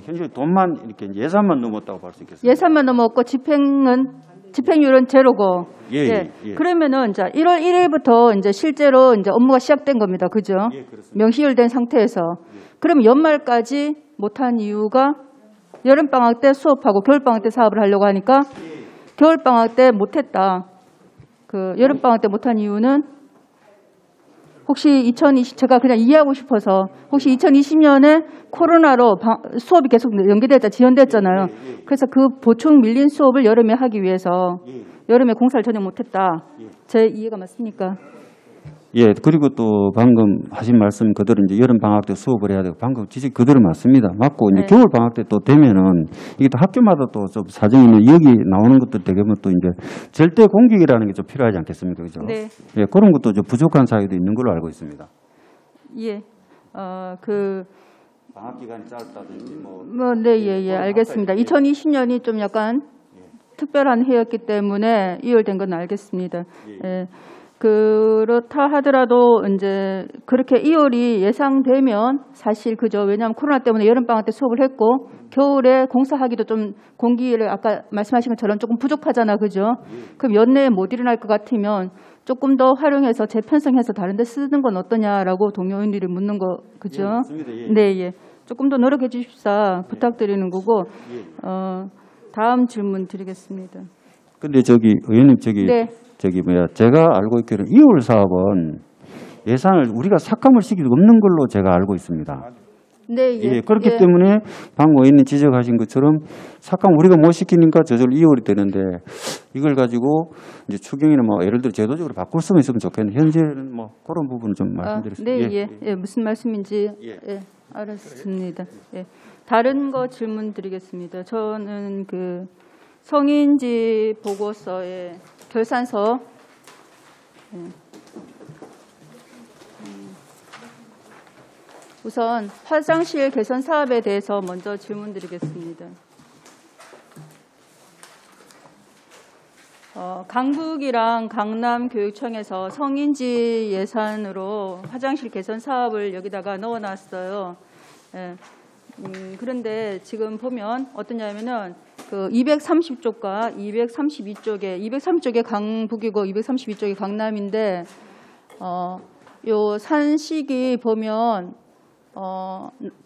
현재 돈만 이렇게 예산만 넘었다고 볼 수 있겠습니다. 예산만 넘었고 집행률은 제로고. 그러면은 이제 1월 1일부터 이제 실제로 이제 업무가 시작된 겁니다. 그죠? 명시일된 상태에서. 그럼 연말까지 못한 이유가 여름방학 때 수업하고 겨울방학 때 사업을 하려고 하니까 겨울방학 때 못했다. 그 여름방학 때 못한 이유는 혹시 제가 그냥 이해하고 싶어서 혹시 2020년에 코로나로 수업이 계속 지연됐잖아요. 그래서 그 보충 밀린 수업을 여름에 하기 위해서 여름에 공사를 전혀 못했다. 제 이해가 맞습니까? 예, 그리고 또 방금 하신 말씀 그대로 이제 여름 방학 때 수업을 해야 되고 방금 지적 그대로 맞습니다. 맞고 이제 겨울 방학 때 또 되면은 이게 또 학교마다 또 좀 사정이 있는 여기 나오는 것들 대개는 또 이제 절대 공격이라는 게 좀 필요하지 않겠습니까, 그죠? 네. 예, 그런 것도 좀 부족한 사유도 있는 걸로 알고 있습니다. 예, 방학 기간이 짧다든지 네, 알겠습니다. 2020년이 좀 약간 특별한 해였기 때문에 이월된 건 알겠습니다. 예. 그렇다 하더라도 이제 그렇게 2월이 예상되면 사실 그죠. 왜냐하면 코로나 때문에 여름방학 때 수업을 했고 겨울에 공사하기도 좀 공기를 아까 말씀하신 것처럼 조금 부족하잖아. 그죠. 그럼 연내에 못 일어날 것 같으면 조금 더 활용해서 재편성해서 다른 데 쓰는 건 어떠냐라고 동료 의원들이 묻는 거. 그죠. 예, 맞습니다. 예. 네. 조금 더 노력해 주십사 부탁드리는 거고. 다음 질문 드리겠습니다. 근데 의원님 네. 제가 알고 있기로는 2월 사업은 예산을 우리가 삭감을 시킬 수 없는 걸로 제가 알고 있습니다. 네, 예, 그렇기 때문에 방금 의원님 지적하신 것처럼 삭감 우리가 못 시키니까 저절로 2월이 되는데 이걸 가지고 이제 추경이나 예를 들어 제도적으로 바꿀 수는 있으면 좋겠는데 현재는 그런 부분을 좀 말씀드렸습니다. 네, 무슨 말씀인지 알았습니다. 예. 다른 거 질문 드리겠습니다. 저는 그 성인지 보고서의 결산서 우선 화장실 개선 사업에 대해서 먼저 질문 드리겠습니다. 강북이랑 강남교육청에서 성인지 예산으로 화장실 개선 사업을 여기다가 넣어놨어요. 예. 그런데 지금 보면 어떠냐면은 그 230쪽과 232쪽에 강북이고 232쪽이 강남인데 요 산식이 보면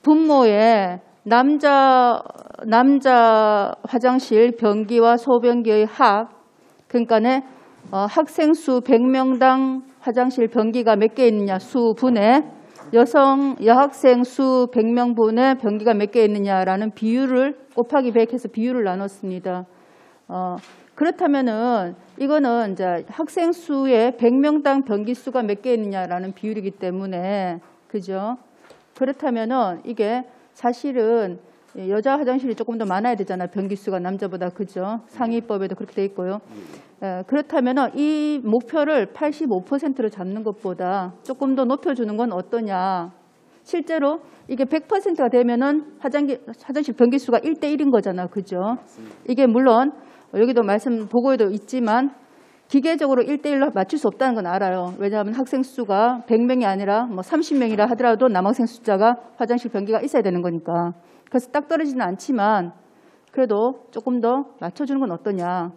분모에 남자 화장실 변기와 소변기의 그러니까는 학생 수 100명당 화장실 변기가 몇 개 있느냐 수분에 여학생 수 100명분에 변기가 몇 개 있느냐라는 비율을 곱하기 100해서 비율을 나눴습니다. 그렇다면은 이거는 이제 학생 수의 100명당 변기 수가 몇 개 있느냐라는 비율이기 때문에 그죠? 그렇다면은 이게 사실은 여자 화장실이 조금 더 많아야 되잖아요. 변기 수가 남자보다 그죠? 상위법에도 그렇게 돼 있고요. 그렇다면은 이 목표를 85%로 잡는 것보다 조금 더 높여주는 건 어떠냐? 실제로 이게 100%가 되면은 화장실 변기 수가 1대1인 거잖아, 그죠? 이게 물론 여기도 말씀 보고에도 있지만 기계적으로 1대1로 맞출 수 없다는 건 알아요. 왜냐하면 학생 수가 100명이 아니라 30명이라 하더라도 남학생 숫자가 화장실 변기가 있어야 되는 거니까. 그래서 딱 떨어지는 않지만 그래도 조금 더 맞춰주는 건 어떠냐.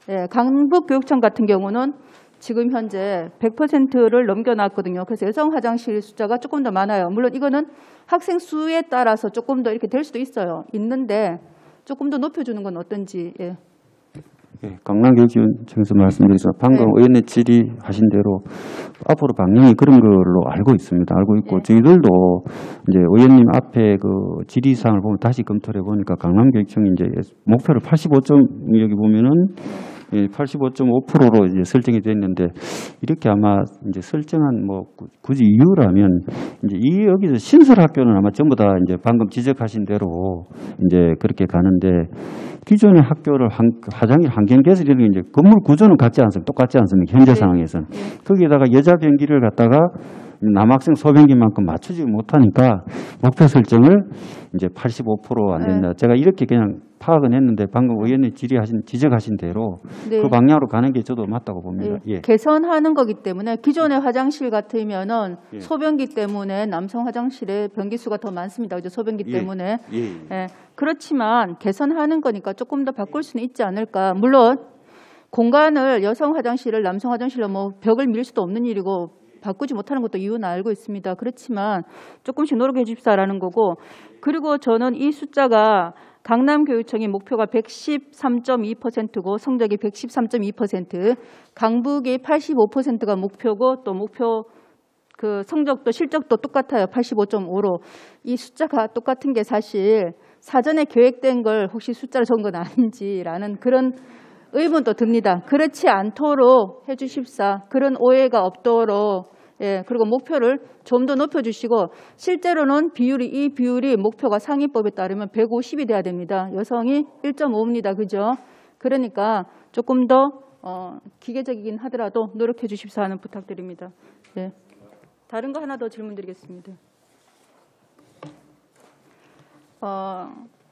예, 강북교육청 같은 경우는 지금 현재 100%를 넘겨놨거든요. 그래서 여성 화장실 숫자가 조금 더 많아요. 물론 이거는 학생 수에 따라서 조금 더 이렇게 될 수도 있는데 조금 더 높여주는 건 어떤지. 예. 예, 강남교육청에서 말씀드려서 방금 의원님 질의하신 대로 앞으로 방향이 그런 걸로 알고 있습니다. 알고 있고 저희들도 이제 의원님 앞에 그 질의사항을 보면 다시 검토를 해보니까 강남교육청이 이제 목표를 85점 여기 보면은 85.5%로 이제 설정이 됐는데 이렇게 아마 이제 설정한 굳이 이유라면 이제 여기서 신설 학교는 아마 전부 다 이제 방금 지적하신 대로 이제 그렇게 가는데 기존의 학교를 화장실 환경 개설 이런 게 이제 건물 구조는 똑같지 않습니까? 현재 상황에서는. 거기에다가 여자 변기를 갖다가 남학생 소변기만큼 맞추지 못하니까 목표 설정을 이제 85% 안 된다. 제가 이렇게 그냥 파악은 했는데 방금 의원님 지적하신 대로 그 방향으로 가는 게 저도 맞다고 봅니다. 예. 개선하는 거기 때문에 기존의 화장실 같으면은 소변기 때문에 남성 화장실의 변기 수가 더 많습니다. 그죠? 소변기 때문에. 예. 그렇지만 개선하는 거니까 조금 더 바꿀 수는 있지 않을까. 물론 공간을 여성 화장실을 남성 화장실로 벽을 밀 수도 없는 일이고 바꾸지 못하는 것도 이유는 알고 있습니다. 그렇지만 조금씩 노력해 줍시다라는 거고 그리고 저는 이 숫자가 강남교육청이 목표가 113.2%고 성적이 113.2%, 강북이 85%가 목표고 또 목표 그 성적도 실적도 똑같아요. 85.5로. 이 숫자가 똑같은 게 사실 사전에 계획된 걸 혹시 숫자를 적은 건 아닌지라는 그런 의문도 듭니다. 그렇지 않도록 해주십사. 그런 오해가 없도록. 예, 그리고 목표를 좀 더 높여주시고 실제로는 이 비율이 목표가 상위법에 따르면 150이 돼야 됩니다. 여성이 1.5입니다. 그죠? 그러니까 조금 더 기계적이긴 하더라도 노력해 주십사 하는 부탁드립니다. 예. 다른 거 하나 더 질문드리겠습니다.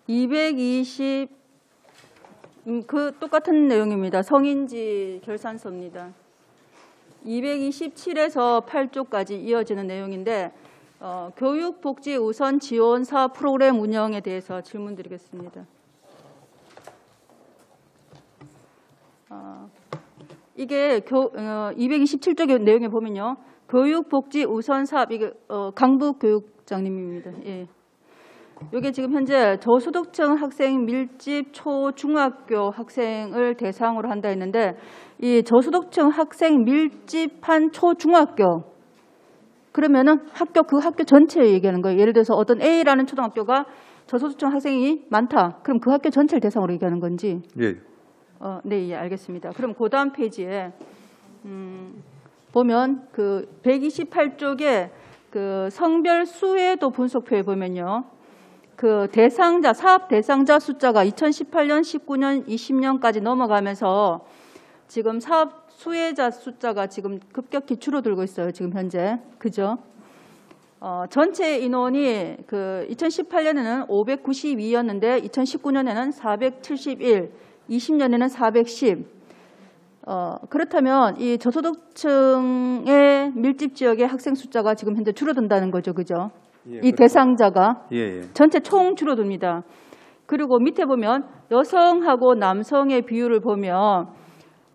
220 그 똑같은 내용입니다. 성인지 결산서입니다. 227에서 8조까지 이어지는 내용인데 교육복지 우선 지원 사업 프로그램 운영에 대해서 질문드리겠습니다. 이게 227조 내용에 보면요. 교육복지 우선 사업, 이게 강북교육장님입니다. 예. 이게 지금 현재 저소득층 학생 밀집 초중학교 학생을 대상으로 한다 했는데 이 저소득층 학생 밀집한 초중학교 그러면은 그 학교 전체 얘기하는 거예요. 예를 들어서 어떤 A라는 초등학교가 저소득층 학생이 많다. 그럼 그 학교 전체를 대상으로 얘기하는 건지? 예. 네, 예, 알겠습니다. 그럼 그 다음 페이지에 보면 그 128쪽에 그 성별 수혜도 분석표에 보면요. 그 사업 대상자 숫자가 2018년, 19년, 20년까지 넘어가면서 지금 사업 수혜자 숫자가 지금 급격히 줄어들고 있어요. 지금 현재. 그죠? 전체 인원이 그 2018년에는 592였는데 2019년에는 471, 20년에는 410. 그렇다면 이 저소득층의 밀집 지역의 학생 숫자가 지금 현재 줄어든다는 거죠. 그죠? 예, 이 대상자가 전체 총 줄어듭니다. 그리고 밑에 보면 여성하고 남성의 비율을 보면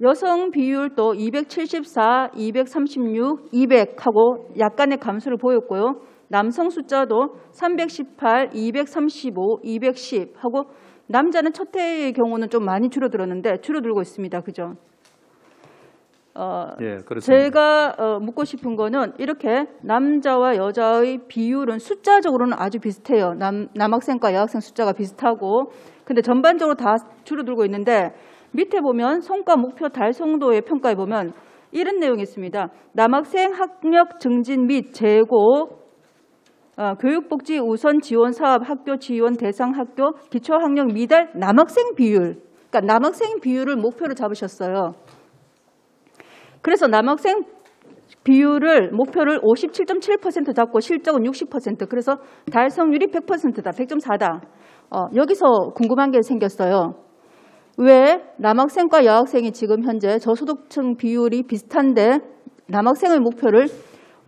여성 비율도 274, 236, 200하고 약간의 감소를 보였고요. 남성 숫자도 318, 235, 210 하고 남자는 첫 해의 경우는 좀 많이 줄어들었는데 줄어들고 있습니다. 그죠? 예, 그렇습니다. 제가 묻고 싶은 거는 이렇게 남자와 여자의 비율은 숫자적으로는 아주 비슷해요. 남학생과 여학생 숫자가 비슷하고 근데 전반적으로 다 줄어들고 있는데 밑에 보면 성과 목표 달성도의 평가에 보면 이런 내용이 있습니다. 남학생 학력 증진 및 재고 교육복지 우선 지원 사업 학교 지원 대상 학교 기초학력 미달 남학생 비율 그러니까 남학생 비율을 목표로 잡으셨어요. 그래서 남학생 비율을 목표를 57.7% 잡고 실적은 60% 그래서 달성률이 100%다. 100.4다. 여기서 궁금한 게 생겼어요. 왜 남학생과 여학생이 지금 현재 저소득층 비율이 비슷한데 남학생의 목표를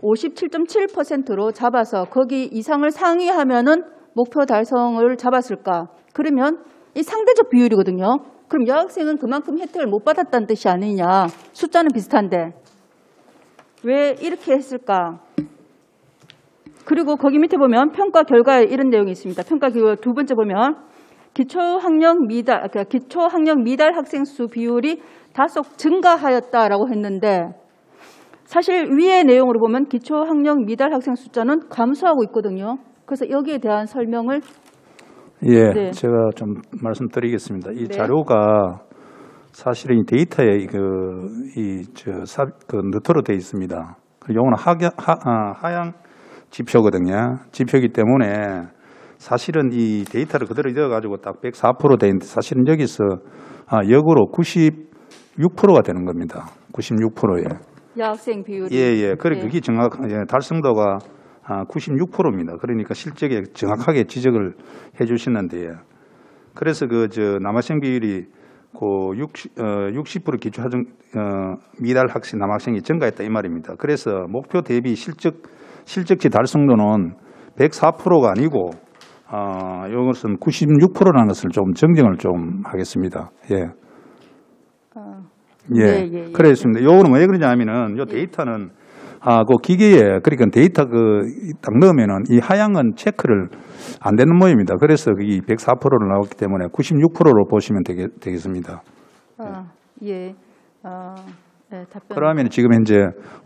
57.7%로 잡아서 거기 이상을 상회하면은 목표 달성을 잡았을까? 그러면 이 상대적 비율이거든요. 그럼 여학생은 그만큼 혜택을 못 받았다는 뜻이 아니냐. 숫자는 비슷한데. 왜 이렇게 했을까? 그리고 거기 밑에 보면 평가 결과에 이런 내용이 있습니다. 평가 결과 두 번째 보면 기초학력 미달 학생 수 비율이 다소 증가하였다라고 했는데 사실 위의 내용으로 보면 기초학력 미달 학생 숫자는 감소하고 있거든요. 그래서 여기에 대한 설명을 예, 네. 제가 좀 말씀드리겠습니다. 이 자료가 사실은 이 데이터에 너트로 되어 있습니다. 요거는 하향 지표거든요. 지표이기 때문에 사실은 이 데이터를 그대로 넣어가지고 딱 104% 되는데 사실은 여기서 역으로 96%가 되는 겁니다. 96%에. 여학생 비율이. 예. 그게 정확한 달성도가 96%입니다. 그러니까 실적에 정확하게 지적을 해주시는데, 그래서 남학생 비율이 60% 기초학력 미달 학생 남학생이 증가했다 이 말입니다. 그래서 목표 대비 실적치 달성도는 104%가 아니고 이것은 96%라는 것을 좀 정정을 좀 하겠습니다. 예. 예. 그렇습니다. 요거는 왜 그러냐면은 요 데이터는 그 기계에 그러니까 데이터 딱 넣으면은 이 하향은 체크를 안 되는 모양입니다. 그래서 이 104%로 나왔기 때문에 96%로 보시면 되겠습니다. 예. 네, 답변. 그러면 지금 현재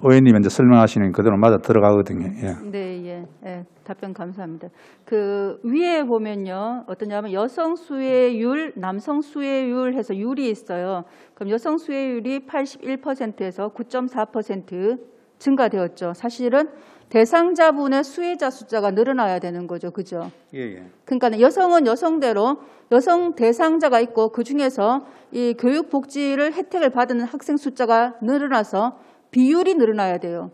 의원님 현재 설명하시는 그대로 맞아 들어가거든요. 예. 네, 예. 예, 답변 감사합니다. 그 위에 보면요, 어떠냐면 여성 수혜율, 남성 수혜율 해서 율이 있어요. 그럼 여성 수혜율이 81%에서 9.4% 증가되었죠. 사실은 대상자분의 수혜자 숫자가 늘어나야 되는 거죠, 그죠? 예. 그러니까 여성은 여성대로 여성 대상자가 있고 그 중에서 이 교육복지를 혜택을 받는 학생 숫자가 늘어나서 비율이 늘어나야 돼요.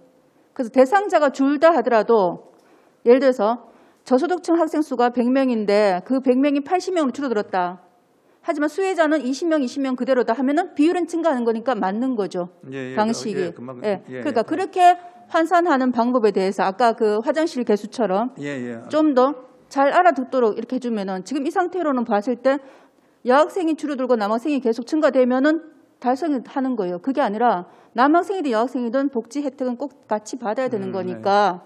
그래서 대상자가 줄다 하더라도 예를 들어서 저소득층 학생 수가 100명인데 그 100명이 80명으로 줄어들었다. 하지만 수혜자는 20명 그대로다 하면은 비율은 증가하는 거니까 맞는 거죠. 방식이. 그러니까 그렇게 환산하는 방법에 대해서 아까 그 화장실 개수처럼 좀 더 잘 알아듣도록 이렇게 해주면은 지금 이 상태로는 봤을 때 여학생이 줄어들고 남학생이 계속 증가되면은 달성하는 거예요. 그게 아니라 남학생이든 여학생이든 복지 혜택은 꼭 같이 받아야 되는 거니까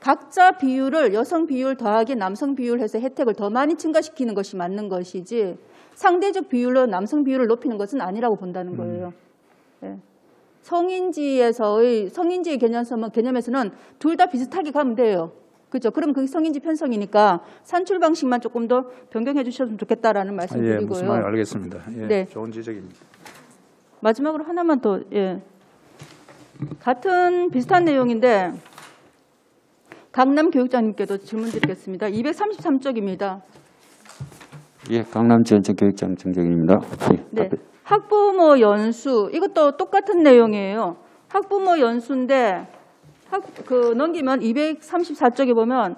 각자 비율을 여성 비율 더하기 남성 비율 해서 혜택을 더 많이 증가시키는 것이 맞는 것이지 상대적 비율로 남성 비율을 높이는 것은 아니라고 본다는 거예요. 예. 성인지의 개념에서는 둘 다 비슷하게 가면 돼요. 그렇죠? 그럼 그게 성인지 편성이니까 산출 방식만 조금 더 변경해 주셨으면 좋겠다라는 말씀드리고요. 무슨 말인지 알겠습니다. 네. 좋은 지적입니다. 마지막으로 하나만 더. 같은 비슷한 내용인데 강남 교육장님께도 질문 드리겠습니다. 233쪽입니다. 예, 강남 지원청 교육장 정정입니다. 네. 학부모 연수 이것도 똑같은 내용이에요. 학부모 연수인데 넘기면 234쪽에 보면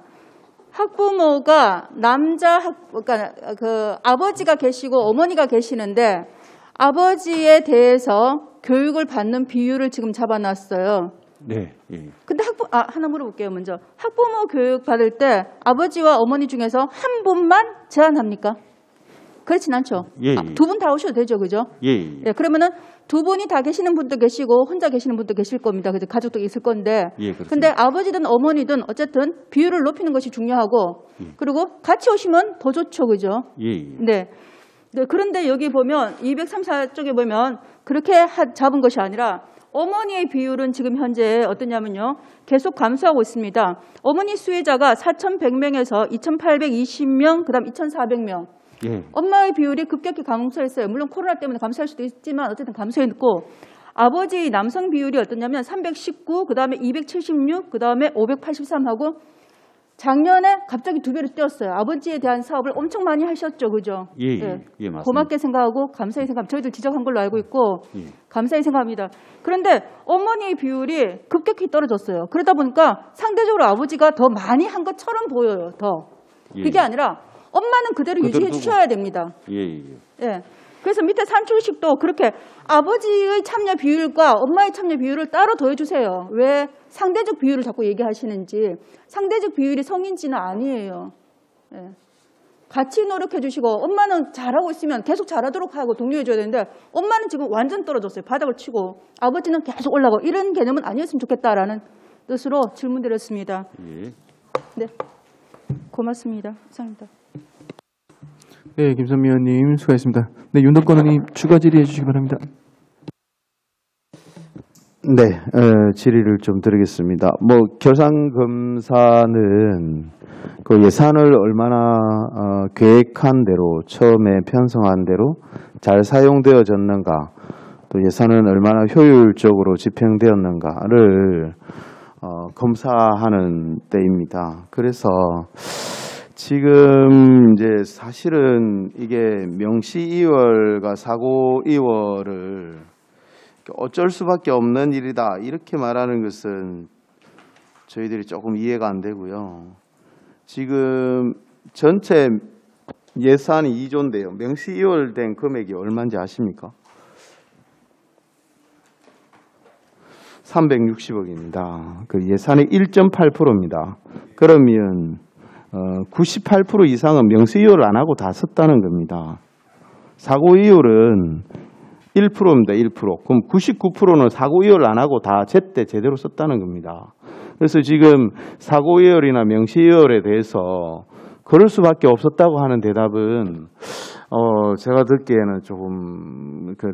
학부모가 그러니까 그 아버지가 계시고 어머니가 계시는데 아버지에 대해서 교육을 받는 비율을 지금 잡아놨어요. 네. 예. 근데 하나 물어볼게요. 먼저 학부모 교육 받을 때 아버지와 어머니 중에서 한 분만 제한합니까? 그렇진 않죠. 예. 두 분 다 오셔도 되죠, 그죠? 예. 그러면은 두 분이 다 계시는 분도 계시고 혼자 계시는 분도 계실 겁니다. 그래서 가족도 있을 건데. 근데 아버지든 어머니든 어쨌든 비율을 높이는 것이 중요하고 그리고 같이 오시면 더 좋죠, 그죠? 네. 그런데 여기 보면 234쪽에 보면 그렇게 잡은 것이 아니라 어머니의 비율은 지금 현재 어떠냐면요. 계속 감소하고 있습니다. 어머니 수혜자가 4,100명에서 2,820명, 그다음 2,400명. 엄마의 비율이 급격히 감소했어요. 물론 코로나 때문에 감소할 수도 있지만 어쨌든 감소했고 아버지 남성 비율이 어떠냐면 319, 그다음에 276, 그다음에 583하고 작년에 갑자기 2배로 뛰었어요. 아버지에 대한 사업을 엄청 많이 하셨죠. 그죠? 맞습니다. 고맙게 생각하고 감사히 생각합니다. 저희들 지적한 걸로 알고 있고 감사히 생각합니다. 그런데 어머니의 비율이 급격히 떨어졌어요. 그러다 보니까 상대적으로 아버지가 더 많이 한 것처럼 보여요. 더. 그게 아니라 엄마는 그대로 유지해 주셔야 됩니다. 그래서 밑에 산출식도 그렇게 아버지의 참여 비율과 엄마의 참여 비율을 따로 더해주세요. 왜 상대적 비율을 자꾸 얘기하시는지. 상대적 비율이 성인지는 아니에요. 같이 노력해 주시고 엄마는 잘하고 있으면 계속 잘하도록 하고 독려해 줘야 되는데 엄마는 지금 완전 떨어졌어요. 바닥을 치고 아버지는 계속 올라가고 이런 개념은 아니었으면 좋겠다라는 뜻으로 질문 드렸습니다. 네, 고맙습니다. 이상입니다. 네, 김선미 의원님 수고하셨습니다. 네, 윤덕권 의원님 추가 질의해 주시기 바랍니다. 네, 질의를 좀 드리겠습니다. 결산검사는 그 예산을 얼마나 계획한 대로 처음에 편성한 대로 잘 사용되어졌는가, 또 예산은 얼마나 효율적으로 집행되었는가를 검사하는 때입니다. 그래서 지금 이제 사실은 이게 명시 2월과 사고 2월을 어쩔 수밖에 없는 일이다 이렇게 말하는 것은 저희들이 조금 이해가 안 되고요. 지금 전체 예산이 2조인데요. 명시 2월 된 금액이 얼마인지 아십니까? 360억입니다. 그 예산의 1.8%입니다. 그러면 98% 이상은 명시 이율을 안 하고 다 썼다는 겁니다. 사고 이율은 1%입니다. 1%. 그럼 99%는 사고이월 안 하고 다 제때 제대로 썼다는 겁니다. 그래서 지금 사고이월이나 명시이월에 대해서 그럴 수밖에 없었다고 하는 대답은 제가 듣기에는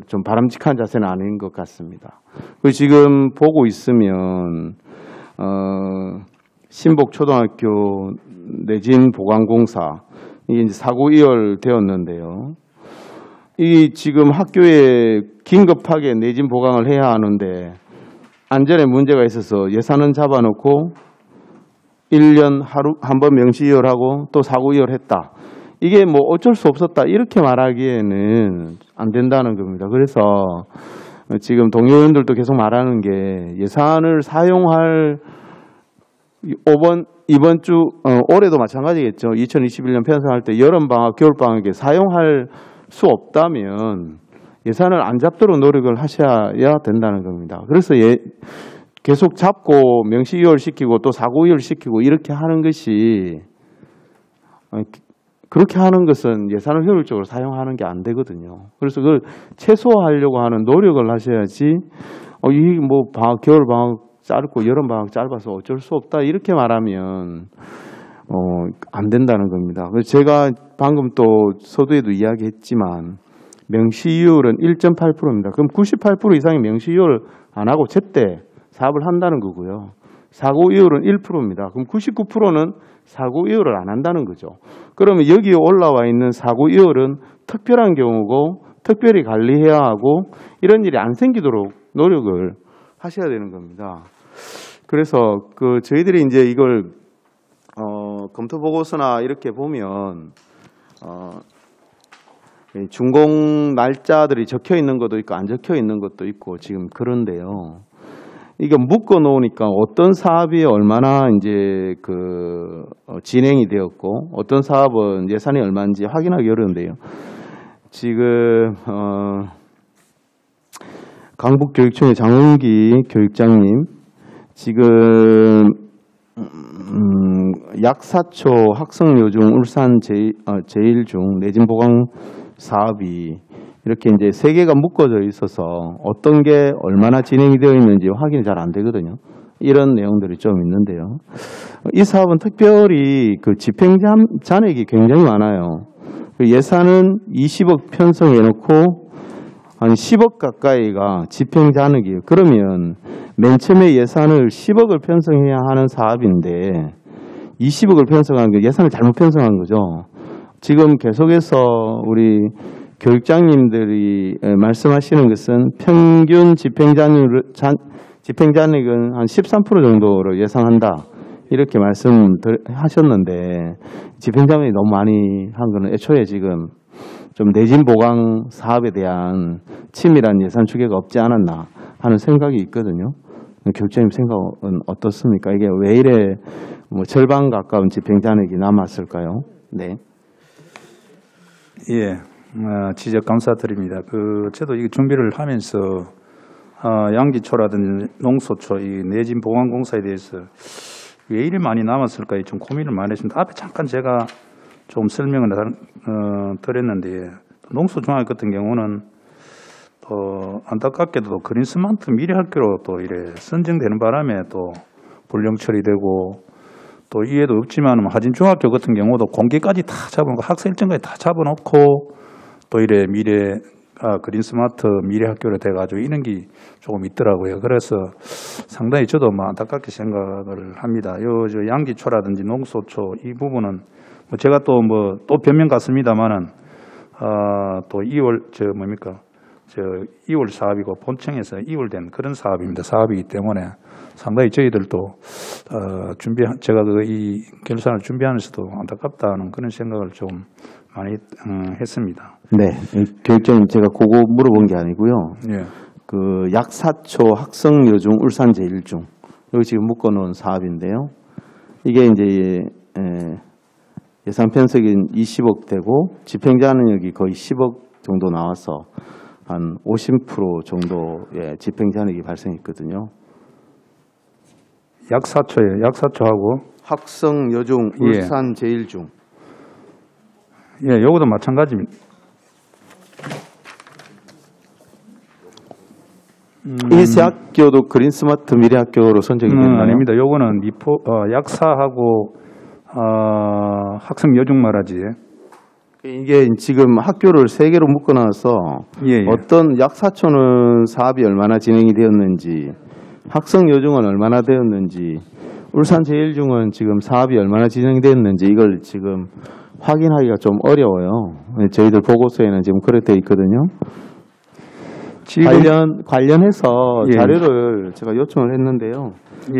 좀 바람직한 자세는 아닌 것 같습니다. 지금 보고 있으면 신복초등학교 내진보강공사 이게 이제 사고이월 되었는데요. 이 지금 학교에 긴급하게 내진 보강을 해야 하는데 안전에 문제가 있어서 예산은 잡아놓고 1년 하루 한 번 명시이월하고 또 사고이월 했다. 이게 뭐 어쩔 수 없었다 이렇게 말하기에는 안 된다는 겁니다. 그래서 지금 동료 의원들도 계속 말하는 게 예산을 사용할 이번 주 올해도 마찬가지겠죠. 2021년 편성할 때 여름방학, 겨울방학에 사용할 수 없다면 예산을 안 잡도록 노력을 하셔야 된다는 겁니다. 그래서 계속 잡고 명시이월 시키고 또 사고이월 시키고 이렇게 하는 것이 그렇게 하는 것은 예산을 효율적으로 사용하는 게 안 되거든요. 그래서 그걸 최소화하려고 하는 노력을 하셔야지 이 뭐 겨울 방학 짧고 여름 방학 짧아서 어쩔 수 없다 이렇게 말하면 안 된다는 겁니다. 그래서 제가 방금 또 서두에도 이야기했지만 명시이월은 1.8%입니다. 그럼 98% 이상이 명시이월 안 하고 제때 사업을 한다는 거고요. 사고이월은 1%입니다. 그럼 99%는 사고이월을 안 한다는 거죠. 그러면 여기에 올라와 있는 사고이월은 특별한 경우고 특별히 관리해야 하고 이런 일이 안 생기도록 노력을 하셔야 되는 겁니다. 그래서 저희들이 이제 이걸 검토 보고서나 이렇게 보면 준공 날짜들이 적혀 있는 것도 있고 안 적혀 있는 것도 있고 지금 그런데요. 이거 묶어 놓으니까 어떤 사업이 얼마나 이제 진행이 되었고 어떤 사업은 예산이 얼마인지 확인하기 어려운데요. 지금 강북교육청의 장흥기 교육장님 지금 약사초 학성요중 울산 제1중 내진보강 사업이 이렇게 이제 세 개가 묶어져 있어서 어떤 게 얼마나 진행이 되어 있는지 확인이 잘 안 되거든요. 이런 내용들이 좀 있는데요. 이 사업은 특별히 집행 잔액이 굉장히 많아요. 예산은 20억 편성해 놓고 한 10억 가까이가 집행 잔액이에요. 그러면 맨 처음에 예산을 10억을 편성해야 하는 사업인데 20억을 편성한 게 예산을 잘못 편성한 거죠. 지금 계속해서 우리 교육장님들이 말씀하시는 것은 평균 집행잔액은 한 13% 정도로 예상한다. 이렇게 말씀하셨는데 집행잔액이 너무 많이 한 거는 애초에 지금 좀 내진 보강 사업에 대한 치밀한 예산 추계가 없지 않았나 하는 생각이 있거든요. 교육장님 생각은 어떻습니까? 이게 왜 이래 절반 가까운 집행잔액이 남았을까요? 네. 예, 지적 감사드립니다. 저도 이 준비를 하면서 양기초라든지 농소초, 이 내진 보강공사에 대해서 왜 이리 많이 남았을까 좀 고민을 많이 했습니다. 앞에 잠깐 제가 좀 설명을 드렸는데 농소중학교 같은 경우는 또 안타깝게도 그린스마트 미래학교로 또 이래 선정되는 바람에 또 불령 처리되고 또 이해도 없지만 하진중학교 같은 경우도 공기까지 다 잡아놓고 학생 일정까지 다 잡아놓고 또 이래 그린스마트 미래학교로 돼가지고 이런 게 조금 있더라고요. 그래서 상당히 저도 안타깝게 생각을 합니다. 저 양기초라든지 농소초 이 부분은 제가 또 변명 같습니다만은 또 2월 2월 사업이고 본청에서 2월된 그런 사업입니다. 사업이기 때문에 상당히 저희들도 제가 이 결산을 준비하면서도 안타깝다는 그런 생각을 좀 많이 했습니다. 네, 교육장님 제가 그거 물어본 게 아니고요. 예. 약사초 학성요중 울산 제1중 여기 지금 묶어놓은 사업인데요. 이게 이제 예산 편성인 20억 되고 집행잔액이 거의 10억 정도 나와서 한 50% 정도의 집행잔액이 발생했거든요. 약사초예요. 약사초하고 학성여중 울산 제1중. 예, 요것도 마찬가지입니다. 이 학교도 그린 스마트 미래 학교로 선정이 됐나요? 아닙니다. 요거는 약사하고 학생 여중 말하지. 이게 지금 학교를 3개로 묶어놔서 어떤 약사초는 사업이 얼마나 진행이 되었는지, 학생 여중은 얼마나 되었는지, 울산제일중은 지금 사업이 얼마나 진행이 되었는지 이걸 지금 확인하기가 좀 어려워요. 저희들 보고서에는 지금 그렇게 되어 있거든요. 관련해서 자료를 제가 요청을 했는데요.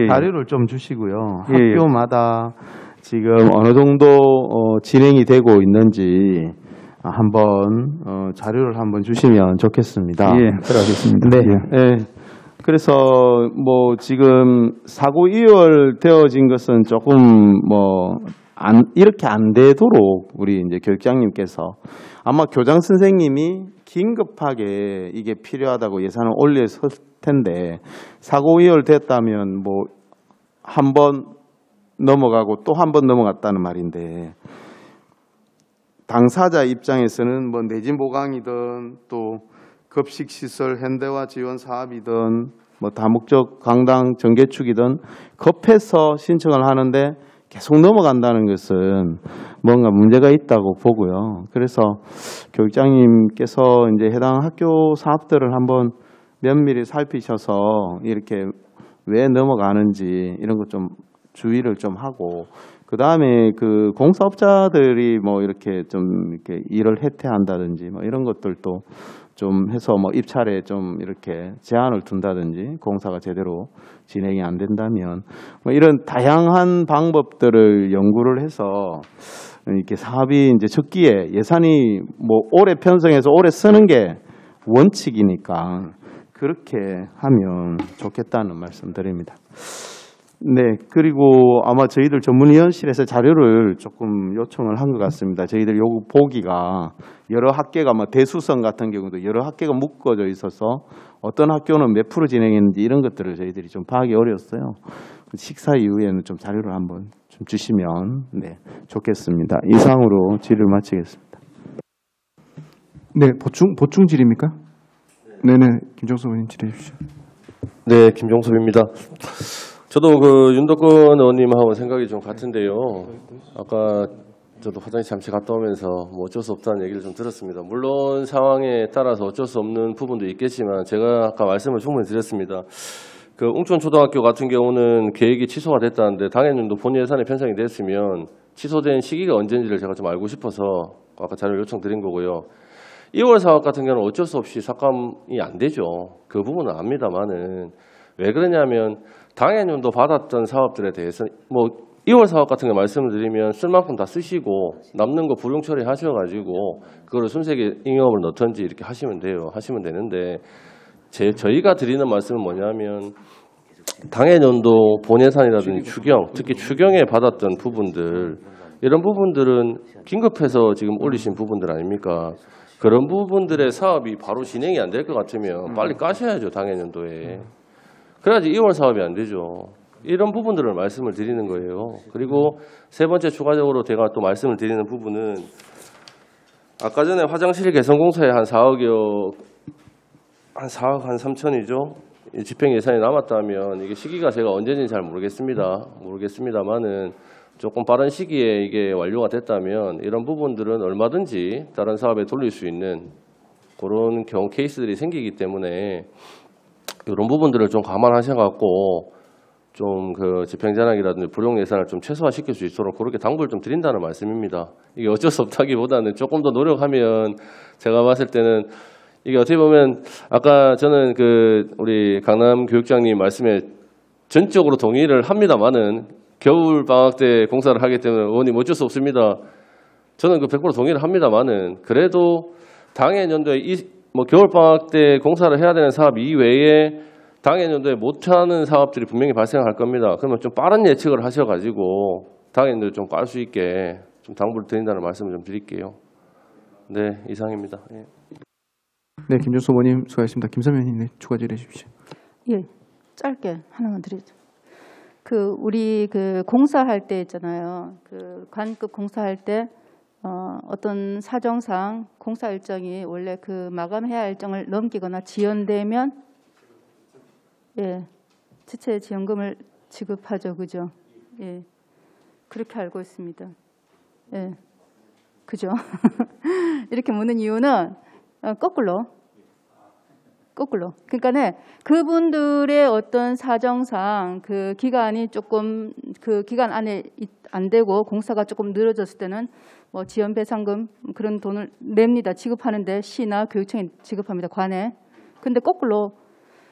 자료를 좀 주시고요. 학교마다 지금 어느 정도 진행이 되고 있는지 한번 자료를 한번 주시면 좋겠습니다. 들어가겠습니다. 네. 그래서 뭐 지금 사고 이월되어진 것은 조금 이렇게 안 되도록 우리 이제 교육장님께서 아마 교장 선생님이 긴급하게 이게 필요하다고 예산을 올렸을 텐데 사고 이월됐다면 뭐 한 번 넘어가고 또 한 번 넘어갔다는 말인데 당사자 입장에서는 뭐 내진 보강이든 또 급식시설 현대화 지원 사업이든 뭐 다목적 강당 전개축이든 급해서 신청을 하는데 계속 넘어간다는 것은 뭔가 문제가 있다고 보고요. 그래서 교육장님께서 이제 해당 학교 사업들을 한번 면밀히 살피셔서 이렇게 왜 넘어가는지 이런 것 좀 주의를 좀 하고 그 다음에 그 공사업자들이 뭐 이렇게 좀 이렇게 일을 해태한다든지 뭐 이런 것들도 좀 해서 뭐 입찰에 좀 이렇게 제한을 둔다든지 공사가 제대로 진행이 안 된다면 뭐 이런 다양한 방법들을 연구를 해서 이렇게 사업이 이제 적기에 예산이 뭐 오래 편성해서 오래 쓰는 게 원칙이니까 그렇게 하면 좋겠다는 말씀드립니다. 네, 그리고 아마 저희들 전문위원실에서 자료를 조금 요청을 한 것 같습니다. 저희들 요거 보기가 여러 학계가 뭐 대수성 같은 경우도 여러 학계가 묶어져 있어서 어떤 학교는 몇 프로 진행했는지 이런 것들을 저희들이 좀 파악이 어려웠어요. 식사 이후에는 좀 자료를 한번 좀 주시면 좋겠습니다. 이상으로 질의를 마치겠습니다. 네, 보충 질의입니까? 네네, 김종섭 의원님 질의해 주시죠. 네, 김종섭입니다. 저도 그 윤덕권 의원님하고 생각이 좀 같은데요. 아까 저도 화장실 잠시 갔다 오면서 뭐 어쩔 수 없다는 얘기를 좀 들었습니다. 물론 상황에 따라서 어쩔 수 없는 부분도 있겠지만 제가 아까 말씀을 충분히 드렸습니다. 그 웅천초등학교 같은 경우는 계획이 취소가 됐다는데 당연히도 본 예산에 편성이 됐으면 취소된 시기가 언제인지를 제가 좀 알고 싶어서 아까 자료를 요청드린 거고요. 2월 사업 같은 경우는 어쩔 수 없이 삭감이 안 되죠. 그 부분은 압니다만은 왜 그러냐면 당해년도 받았던 사업들에 대해서 뭐 2월 사업 같은 거 말씀을 드리면 쓸 만큼 다 쓰시고 남는 거 불용 처리하셔가지고 그거를 순세계 잉여업을 넣던지 이렇게 하시면 돼요. 하시면 되는데 저희가 드리는 말씀은 뭐냐면 당해년도 본예산이라든지 추경, 특히 추경에 받았던 부분들 이런 부분들은 긴급해서 지금 올리신 부분들 아닙니까? 그런 부분들의 사업이 바로 진행이 안 될 것 같으면 빨리 까셔야죠. 당해년도에. 그래야지 2월 사업이 안 되죠. 이런 부분들을 말씀을 드리는 거예요. 그리고 세 번째 추가적으로 제가 또 말씀을 드리는 부분은 아까 전에 화장실 개선 공사에 한 4억 한 3천이죠. 집행 예산이 남았다면 이게 시기가 제가 언제인지 잘 모르겠습니다만은 조금 빠른 시기에 이게 완료가 됐다면 이런 부분들은 얼마든지 다른 사업에 돌릴 수 있는 그런 경우 케이스들이 생기기 때문에 이런 부분들을 좀 감안하셔갖고 좀 그 집행잔액이라든지 불용 예산을 좀 최소화시킬 수 있도록 그렇게 당부를 좀 드린다는 말씀입니다. 이게 어쩔 수 없다기보다는 조금 더 노력하면 제가 봤을 때는 이게 어떻게 보면 아까 저는 그 우리 강남 교육장님 말씀에 전적으로 동의를 합니다만은 겨울 방학 때 공사를 하기 때문에 의원님 어쩔 수 없습니다. 저는 그 100% 동의를 합니다만은 그래도 당해년도에 뭐 겨울방학 때 공사를 해야 되는 사업 이외에 당해년도에 못하는 사업들이 분명히 발생할 겁니다. 그러면 좀 빠른 예측을 하셔가지고 당해년도에 좀 깔 수 있게 좀 당부를 드린다는 말씀을 좀 드릴게요. 네, 이상입니다. 예. 네, 김종섭 의원님 수고하셨습니다. 김선미 의원님 추가 질의해 주십시오. 예, 짧게 하나만 드리죠. 그 우리 그 공사할 때 있잖아요. 그 관급 공사할 때 어떤 사정상 공사 일정이 원래 그 마감해야 할 일정을 넘기거나 지연되면 예, 지체 지원금을 지급하죠, 그죠? 예, 그렇게 알고 있습니다. 예, 그죠? 이렇게 묻는 이유는 거꾸로. 그러니까 그분들의 어떤 사정상 그 기간이 조금 그 기간 안에 안 되고 공사가 조금 늘어졌을 때는 뭐 지연 배상금 그런 돈을 냅니다. 지급하는데 시나 교육청이 지급합니다. 관에. 근데 거꾸로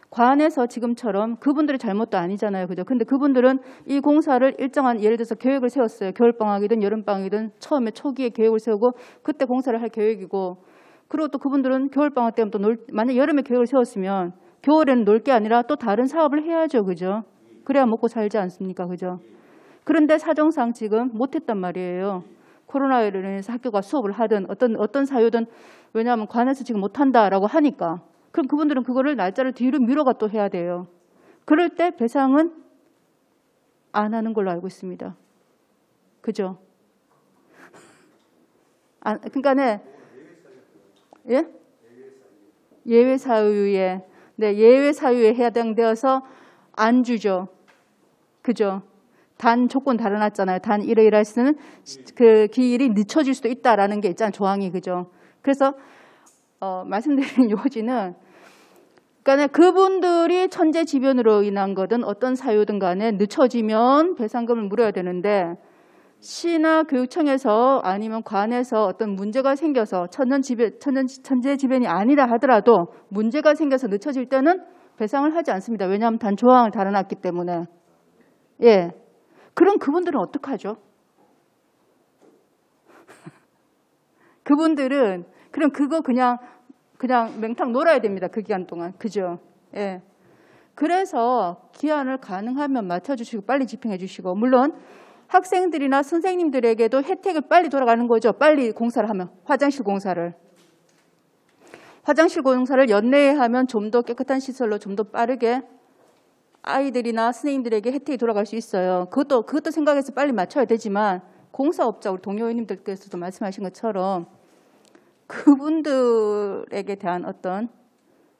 관에서 지금처럼 그분들의 잘못도 아니잖아요. 그죠? 근데 그분들은 이 공사를 일정한 예를 들어서 계획을 세웠어요. 겨울방학이든 여름방학이든 처음에 초기에 계획을 세우고 그때 공사를 할 계획이고 그리고 또 그분들은 겨울방학 때면 또 만약 여름에 계획을 세웠으면 겨울에는 놀 게 아니라 또 다른 사업을 해야죠. 그죠? 그래야 먹고 살지 않습니까? 그죠? 그런데 사정상 지금 못했단 말이에요. 코로나로 인해서 학교가 수업을 하든 어떤 사유든 왜냐하면 관에서 지금 못한다라고 하니까 그럼 그분들은 그거를 날짜를 뒤로 미뤄가 또 해야 돼요. 그럴 때 배상은 안 하는 걸로 알고 있습니다. 그죠? 그러니까 예? 예외 사유에 예외 사유에 해당되어서 안 주죠. 그죠? 단 조건 달아놨잖아요. 단 이러이러할 수는 그 기일이 늦춰질 수도 있다라는 게 있잖아요. 조항이 그죠? 그래서 말씀드린 요지는 그러니까 그분들이 천재지변으로 인한 거든 어떤 사유든 간에 늦춰지면 배상금을 물어야 되는데 시나 교육청에서 아니면 관에서 어떤 문제가 생겨서 천재지변이 아니라 하더라도 문제가 생겨서 늦춰질 때는 배상을 하지 않습니다. 왜냐하면 단 조항을 달아놨기 때문에. 예. 그럼 그분들은 어떡하죠? 그분들은 그럼 그거 그냥 맹탕 놀아야 됩니다. 그 기간 동안. 그죠? 예. 그래서 기한을 가능하면 맞춰주시고 빨리 집행해 주시고 물론 학생들이나 선생님들에게도 혜택을 빨리 돌아가는 거죠. 빨리 공사를 하면. 화장실 공사를 연내에 하면 좀 더 깨끗한 시설로 좀 더 빠르게 아이들이나 선생님들에게 혜택이 돌아갈 수 있어요. 그것도 생각해서 빨리 맞춰야 되지만 공사업자 우리 동료 의원님들께서도 말씀하신 것처럼 그분들에게 대한 어떤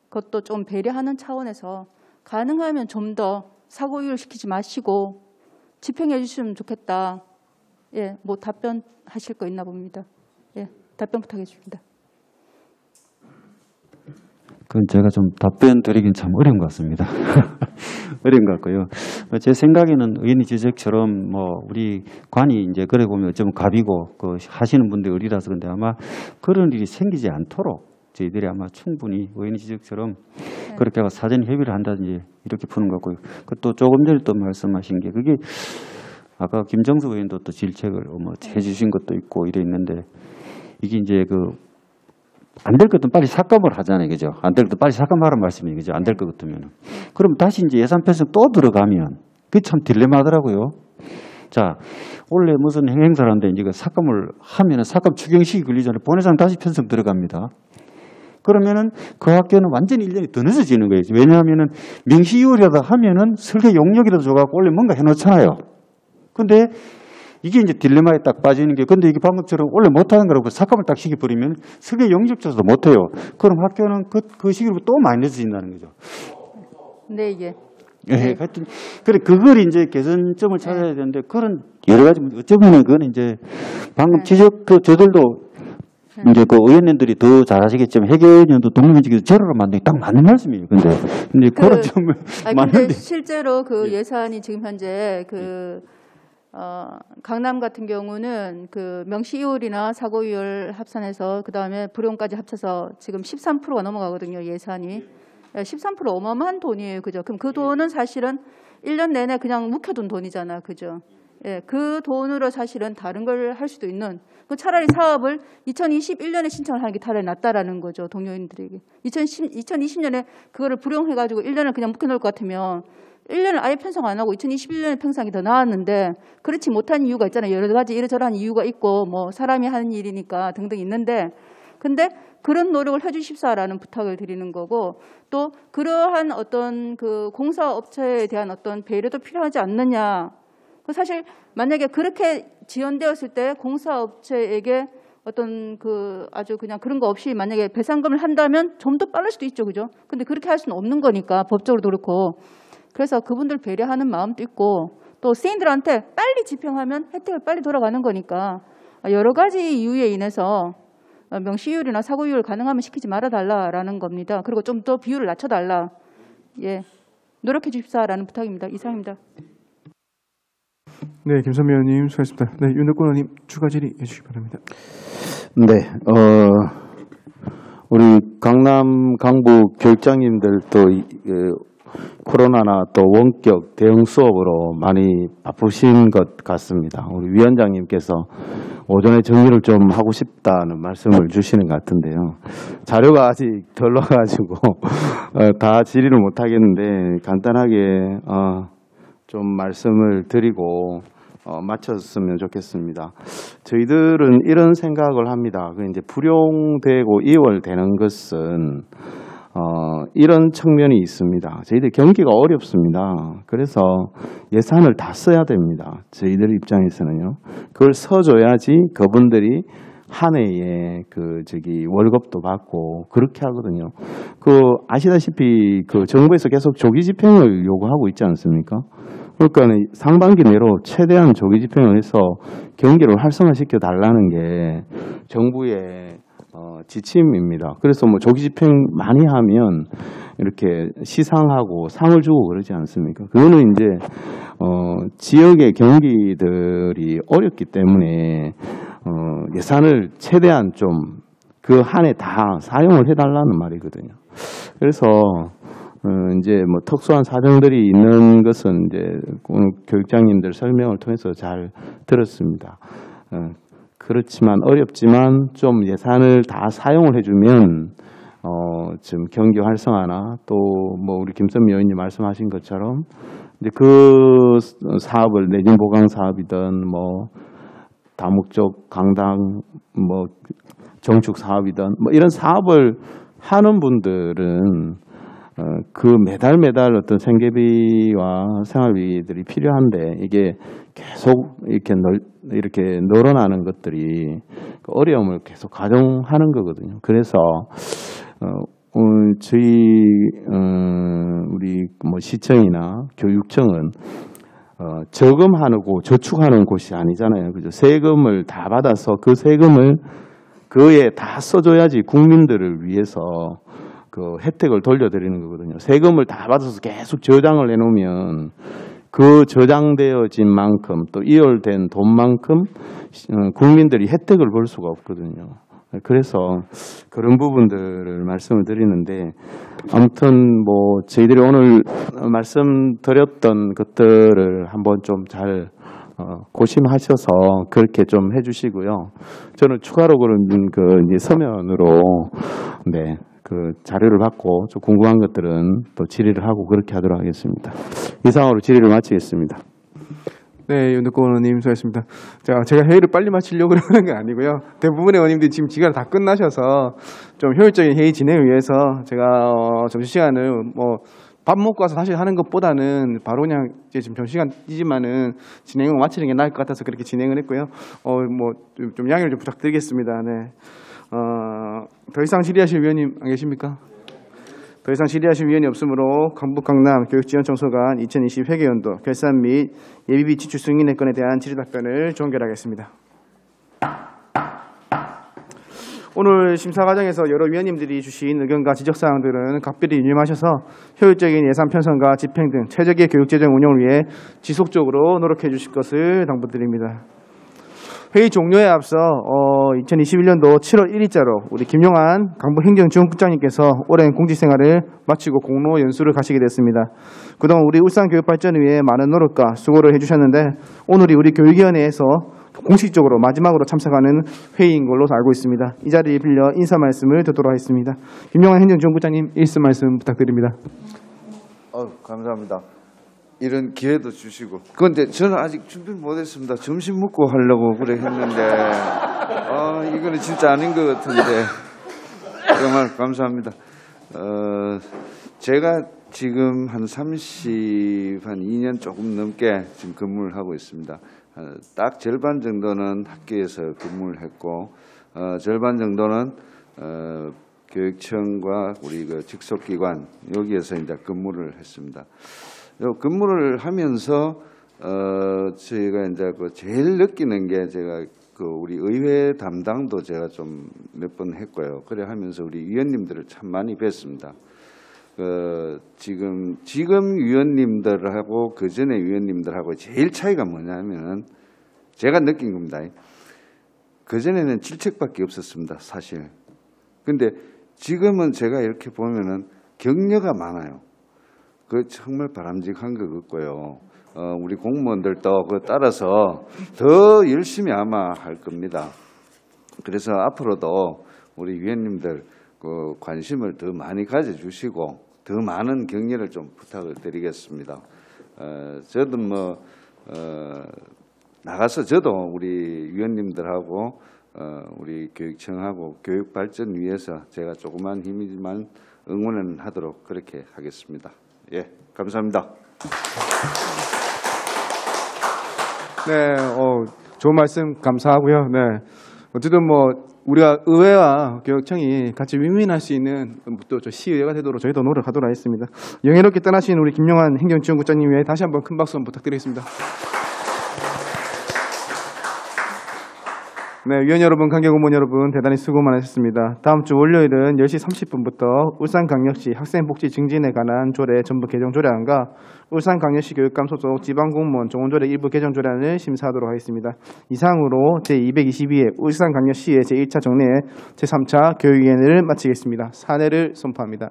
것도 좀 배려하는 차원에서 가능하면 좀 더 사고유를 마시고 집행해 주시면 좋겠다. 예, 뭐 답변하실 거 있나 봅니다. 예, 답변 부탁드립니다. 그건 제가 좀 답변 드리긴 참 어려운 것 같습니다. 어려운 것 같고요. 제 생각에는 의원님 지적처럼 뭐 우리 관이 이제 그래 보면 어쩌면 갑이고 그 하시는 분들이 어리라서 그런데 아마 그런 일이 생기지 않도록 저희들이 아마 충분히 의원님 지적처럼 그렇게 하고 사전 협의를 한다든지 이렇게 푸는 것 같고요. 그것도 조금 전에 또 말씀하신 게 그게 아까 김정수 의원도 또 질책을 뭐 해주신 것도 있고 이래 있는데 이게 이제 안 될 것 같으면 빨리 삭감을 하잖아요. 그죠? 안 될 것도 빨리 삭감하라는 말씀이에요. 그죠? 안 될 것 같으면. 그럼 다시 이제 예산 편성 또 들어가면 그게 참 딜레마더라고요. 자, 원래 무슨 행사를 하는데 이제 삭감을 하면은 삭감 추경식이 걸리기 전에 본회장 다시 편성 들어갑니다. 그러면은 그 학교는 완전히 1년이 더 늦어지는 거예요. 왜냐하면은 명시 2월이라도 하면은 설계 용역이라도 줘갖고 원래 뭔가 해놓잖아요. 근데 이게 이제 딜레마에 딱 빠지는 게 근데 이게 방금처럼 원래 못하는 거라고 삭감을 딱 시켜버리면 설계 용역 줘서도 못해요. 그럼 학교는 그 시기로 또 많이 늦어진다는 거죠. 네, 예. 예, 하여튼 그래 그걸 이제 개선점을 찾아야 되는데 그런 여러 가지 어쩌면은 그건 이제 방금 지적 저들도 이제 그 의원님들이 더 잘하시겠지만 해결위원도 동료면직에서 제로로 만든 게 딱 맞는 말씀이에요. 근데 그런 점을 근데 실제로 그 예산이 지금 현재 강남 같은 경우는 그 명시 2월이나 사고 2월 합산해서 그 다음에 불용까지 합쳐서 지금 13%가 넘어가거든요. 예산이 13% 어마어마한 돈이에요. 그죠? 그럼 그 돈은 사실은 1년 내내 그냥 묵혀둔 돈이잖아. 그죠? 예, 그 돈으로 사실은 다른 걸 할 수도 있는 차라리 사업을 2021년에 신청을 하는 게 차라리 낫다라는 거죠. 동료인들에게 2020년에 그거를 불용해가지고 1년을 그냥 묵혀놓을 것 같으면 1년을 아예 편성 안 하고 2021년에 편성이 더 나았는데 그렇지 못한 이유가 있잖아요. 여러 가지 이러저러한 이유가 있고 뭐 사람이 하는 일이니까 등등 있는데 근데 그런 노력을 해주십사라는 부탁을 드리는 거고 또 그러한 어떤 그 공사업체에 대한 어떤 배려도 필요하지 않느냐. 사실 만약에 그렇게 지연되었을 때 공사업체에게 어떤 그 아주 그냥 그런 거 없이 만약에 배상금을 한다면 좀 더 빠를 수도 있죠, 그죠? 근데 그렇게 할 수는 없는 거니까 법적으로도 그렇고. 그래서 그분들 배려하는 마음도 있고 또 세인들한테 빨리 집행하면 혜택을 빨리 돌아가는 거니까 여러 가지 이유에 인해서 명시이율이나 사고이율 가능하면 시키지 말아달라라는 겁니다. 그리고 좀 더 비율을 낮춰달라. 예, 노력해 주십사라는 부탁입니다. 이상입니다. 네, 김선미 의원님 수고하셨습니다. 네, 윤덕권 의원님 추가 질의해 주시기 바랍니다. 네, 우리 강남 강북 교육장님들도 코로나나 또 원격 대응 수업으로 많이 바쁘신 것 같습니다. 우리 위원장님께서 오전에 정리를 좀 하고 싶다는 말씀을 주시는 것 같은데요. 자료가 아직 덜 와가지고 다 질의를 못 하겠는데 간단하게 좀 말씀을 드리고 마쳤으면 좋겠습니다. 저희들은 이런 생각을 합니다. 그 이제 불용되고 이월되는 것은 이런 측면이 있습니다. 저희들 경기가 어렵습니다. 그래서 예산을 다 써야 됩니다. 저희들 입장에서는요. 그걸 써줘야지 그분들이 한 해에 월급도 받고 그렇게 하거든요. 아시다시피 정부에서 계속 조기 집행을 요구하고 있지 않습니까? 그러니까 상반기 내로 최대한 조기 집행을 해서 경기를 활성화시켜 달라는 게 정부의 지침입니다. 그래서 조기 집행 많이 하면 이렇게 시상하고 상을 주고 그러지 않습니까? 그거는 이제 지역의 경기들이 어렵기 때문에 예산을 최대한 좀 그 한 해 다 사용을 해달라는 말이거든요. 그래서 이제 특수한 사정들이 있는 것은 이제 오늘 교육장님들 설명을 통해서 잘 들었습니다. 그렇지만 어렵지만 좀 예산을 다 사용을 해주면 지금 경기 활성화나 또 우리 김선미 의원님 말씀하신 것처럼 이제 그 사업을 내진 보강 사업이든 다목적 강당 정축 사업이든 이런 사업을 하는 분들은 매달 어떤 생계비와 생활비들이 필요한데 이게 계속 이렇게 늘어나는 것들이 어려움을 계속 가중하는 거거든요. 그래서 저희 우리 시청이나 교육청은 저금하고 저축하는 곳이 아니잖아요. 그죠? 세금을 다 받아서 그 세금을 그에 다 써줘야지 국민들을 위해서 혜택을 돌려드리는 거거든요. 세금을 다 받아서 계속 저장을 해놓으면 그 저장되어진 만큼 또 이월된 돈만큼 국민들이 혜택을 볼 수가 없거든요. 그래서 그런 부분들을 말씀을 드리는데 아무튼 저희들이 오늘 말씀드렸던 것들을 한번 좀 잘 고심하셔서 그렇게 좀 해주시고요. 저는 추가로 그런 이제 서면으로 자료를 받고 좀 궁금한 것들은 또 질의를 하고 그렇게 하도록 하겠습니다. 이상으로 질의를 마치겠습니다. 네, 윤덕권 의원님 수고하셨습니다. 제가 회의를 빨리 마치려고 하는 게 아니고요. 대부분의 의원님들이 지금 기간 다 끝나셔서 좀 효율적인 회의 진행을 위해서 제가 점심시간을 밥 먹고 와서 다시 하는 것보다는 바로 그냥 이제 지금 점심시간이지만은 진행을 마치는 게 나을 것 같아서 그렇게 진행을 했고요. 좀 양해를 좀 부탁드리겠습니다. 네. 더 이상 질의하실 위원님 안 계십니까? 더 이상 질의하실 위원이 없으므로 강북 강남 교육지원청소관 2020 회계연도 결산 및 예비비 지출 승인의 건에 대한 질의 답변을 종결하겠습니다. 오늘 심사 과정에서 여러 위원님들이 주신 의견과 지적사항들은 각별히 유념하셔서 효율적인 예산 편성과 집행 등 최적의 교육재정 운영을 위해 지속적으로 노력해 주실 것을 당부드립니다. 회의 종료에 앞서 2021년도 7월 1일자로 우리 김용환 강북행정지원국장님께서 오랜 공직생활을 마치고 공로 연수를 가시게 됐습니다. 그동안 우리 울산교육발전을 위해 많은 노력과 수고를 해주셨는데 오늘이 우리 교육위원회에서 공식적으로 마지막으로 참석하는 회의인 걸로 알고 있습니다. 이 자리에 빌려 인사 말씀을 듣도록 하겠습니다. 김용환 행정지원국장님 일씀 말씀 부탁드립니다. 감사합니다. 이런 기회도 주시고. 그런데 저는 아직 준비를 못했습니다. 점심 먹고 하려고 그래 했는데 이거는 진짜 아닌 것 같은데 정말 감사합니다. 제가 지금 한 2년 조금 넘게 지금 근무를 하고 있습니다. 딱 절반 정도는 학교에서 근무를 했고 절반 정도는 교육청과 우리 그 직속기관 여기에서 이제 근무를 했습니다. 근무를 하면서 저희가 이제 그 제일 느끼는 게 제가 그 우리 의회 담당도 제가 좀 몇 번 했고요. 그래 하면서 우리 위원님들을 참 많이 뵀습니다. 지금 위원님들하고 그 전에 위원님들하고 제일 차이가 뭐냐면 제가 느낀 겁니다. 그 전에는 질책밖에 없었습니다, 사실. 근데 지금은 제가 이렇게 보면은 격려가 많아요. 그 정말 바람직한 것 같고요. 우리 공무원들도 그 따라서 더 열심히 아마 할 겁니다. 그래서 앞으로도 우리 위원님들 그 관심을 더 많이 가져주시고 더 많은 격려를 좀 부탁을 드리겠습니다. 저도 나가서 저도 우리 위원님들하고 우리 교육청하고 교육 발전 위해서 제가 조그만 힘이지만 응원을 하도록 그렇게 하겠습니다. 예, 감사합니다. 네, 좋은 말씀 감사하고요. 네, 어쨌든 우리가 의회와 교육청이 같이 윈윈할 수 있는 또 시의회가 되도록 저희도 노력하도록 하겠습니다. 영예롭게 떠나신 우리 김용환 행정지원국장님 외에 다시 한번 큰 박수 부탁드리겠습니다. 네, 위원 여러분, 관계 공무원 여러분 대단히 수고 많으셨습니다. 다음 주 월요일은 10시 30분부터 울산광역시 학생복지 증진에 관한 조례 전부 개정 조례안과 울산광역시 교육감 소속 지방공무원 정원조례 일부 개정 조례안을 심사하도록 하겠습니다. 이상으로 제222회 울산광역시의 제1차 정례 제3차 교육위원회를 마치겠습니다. 사례를 선포합니다.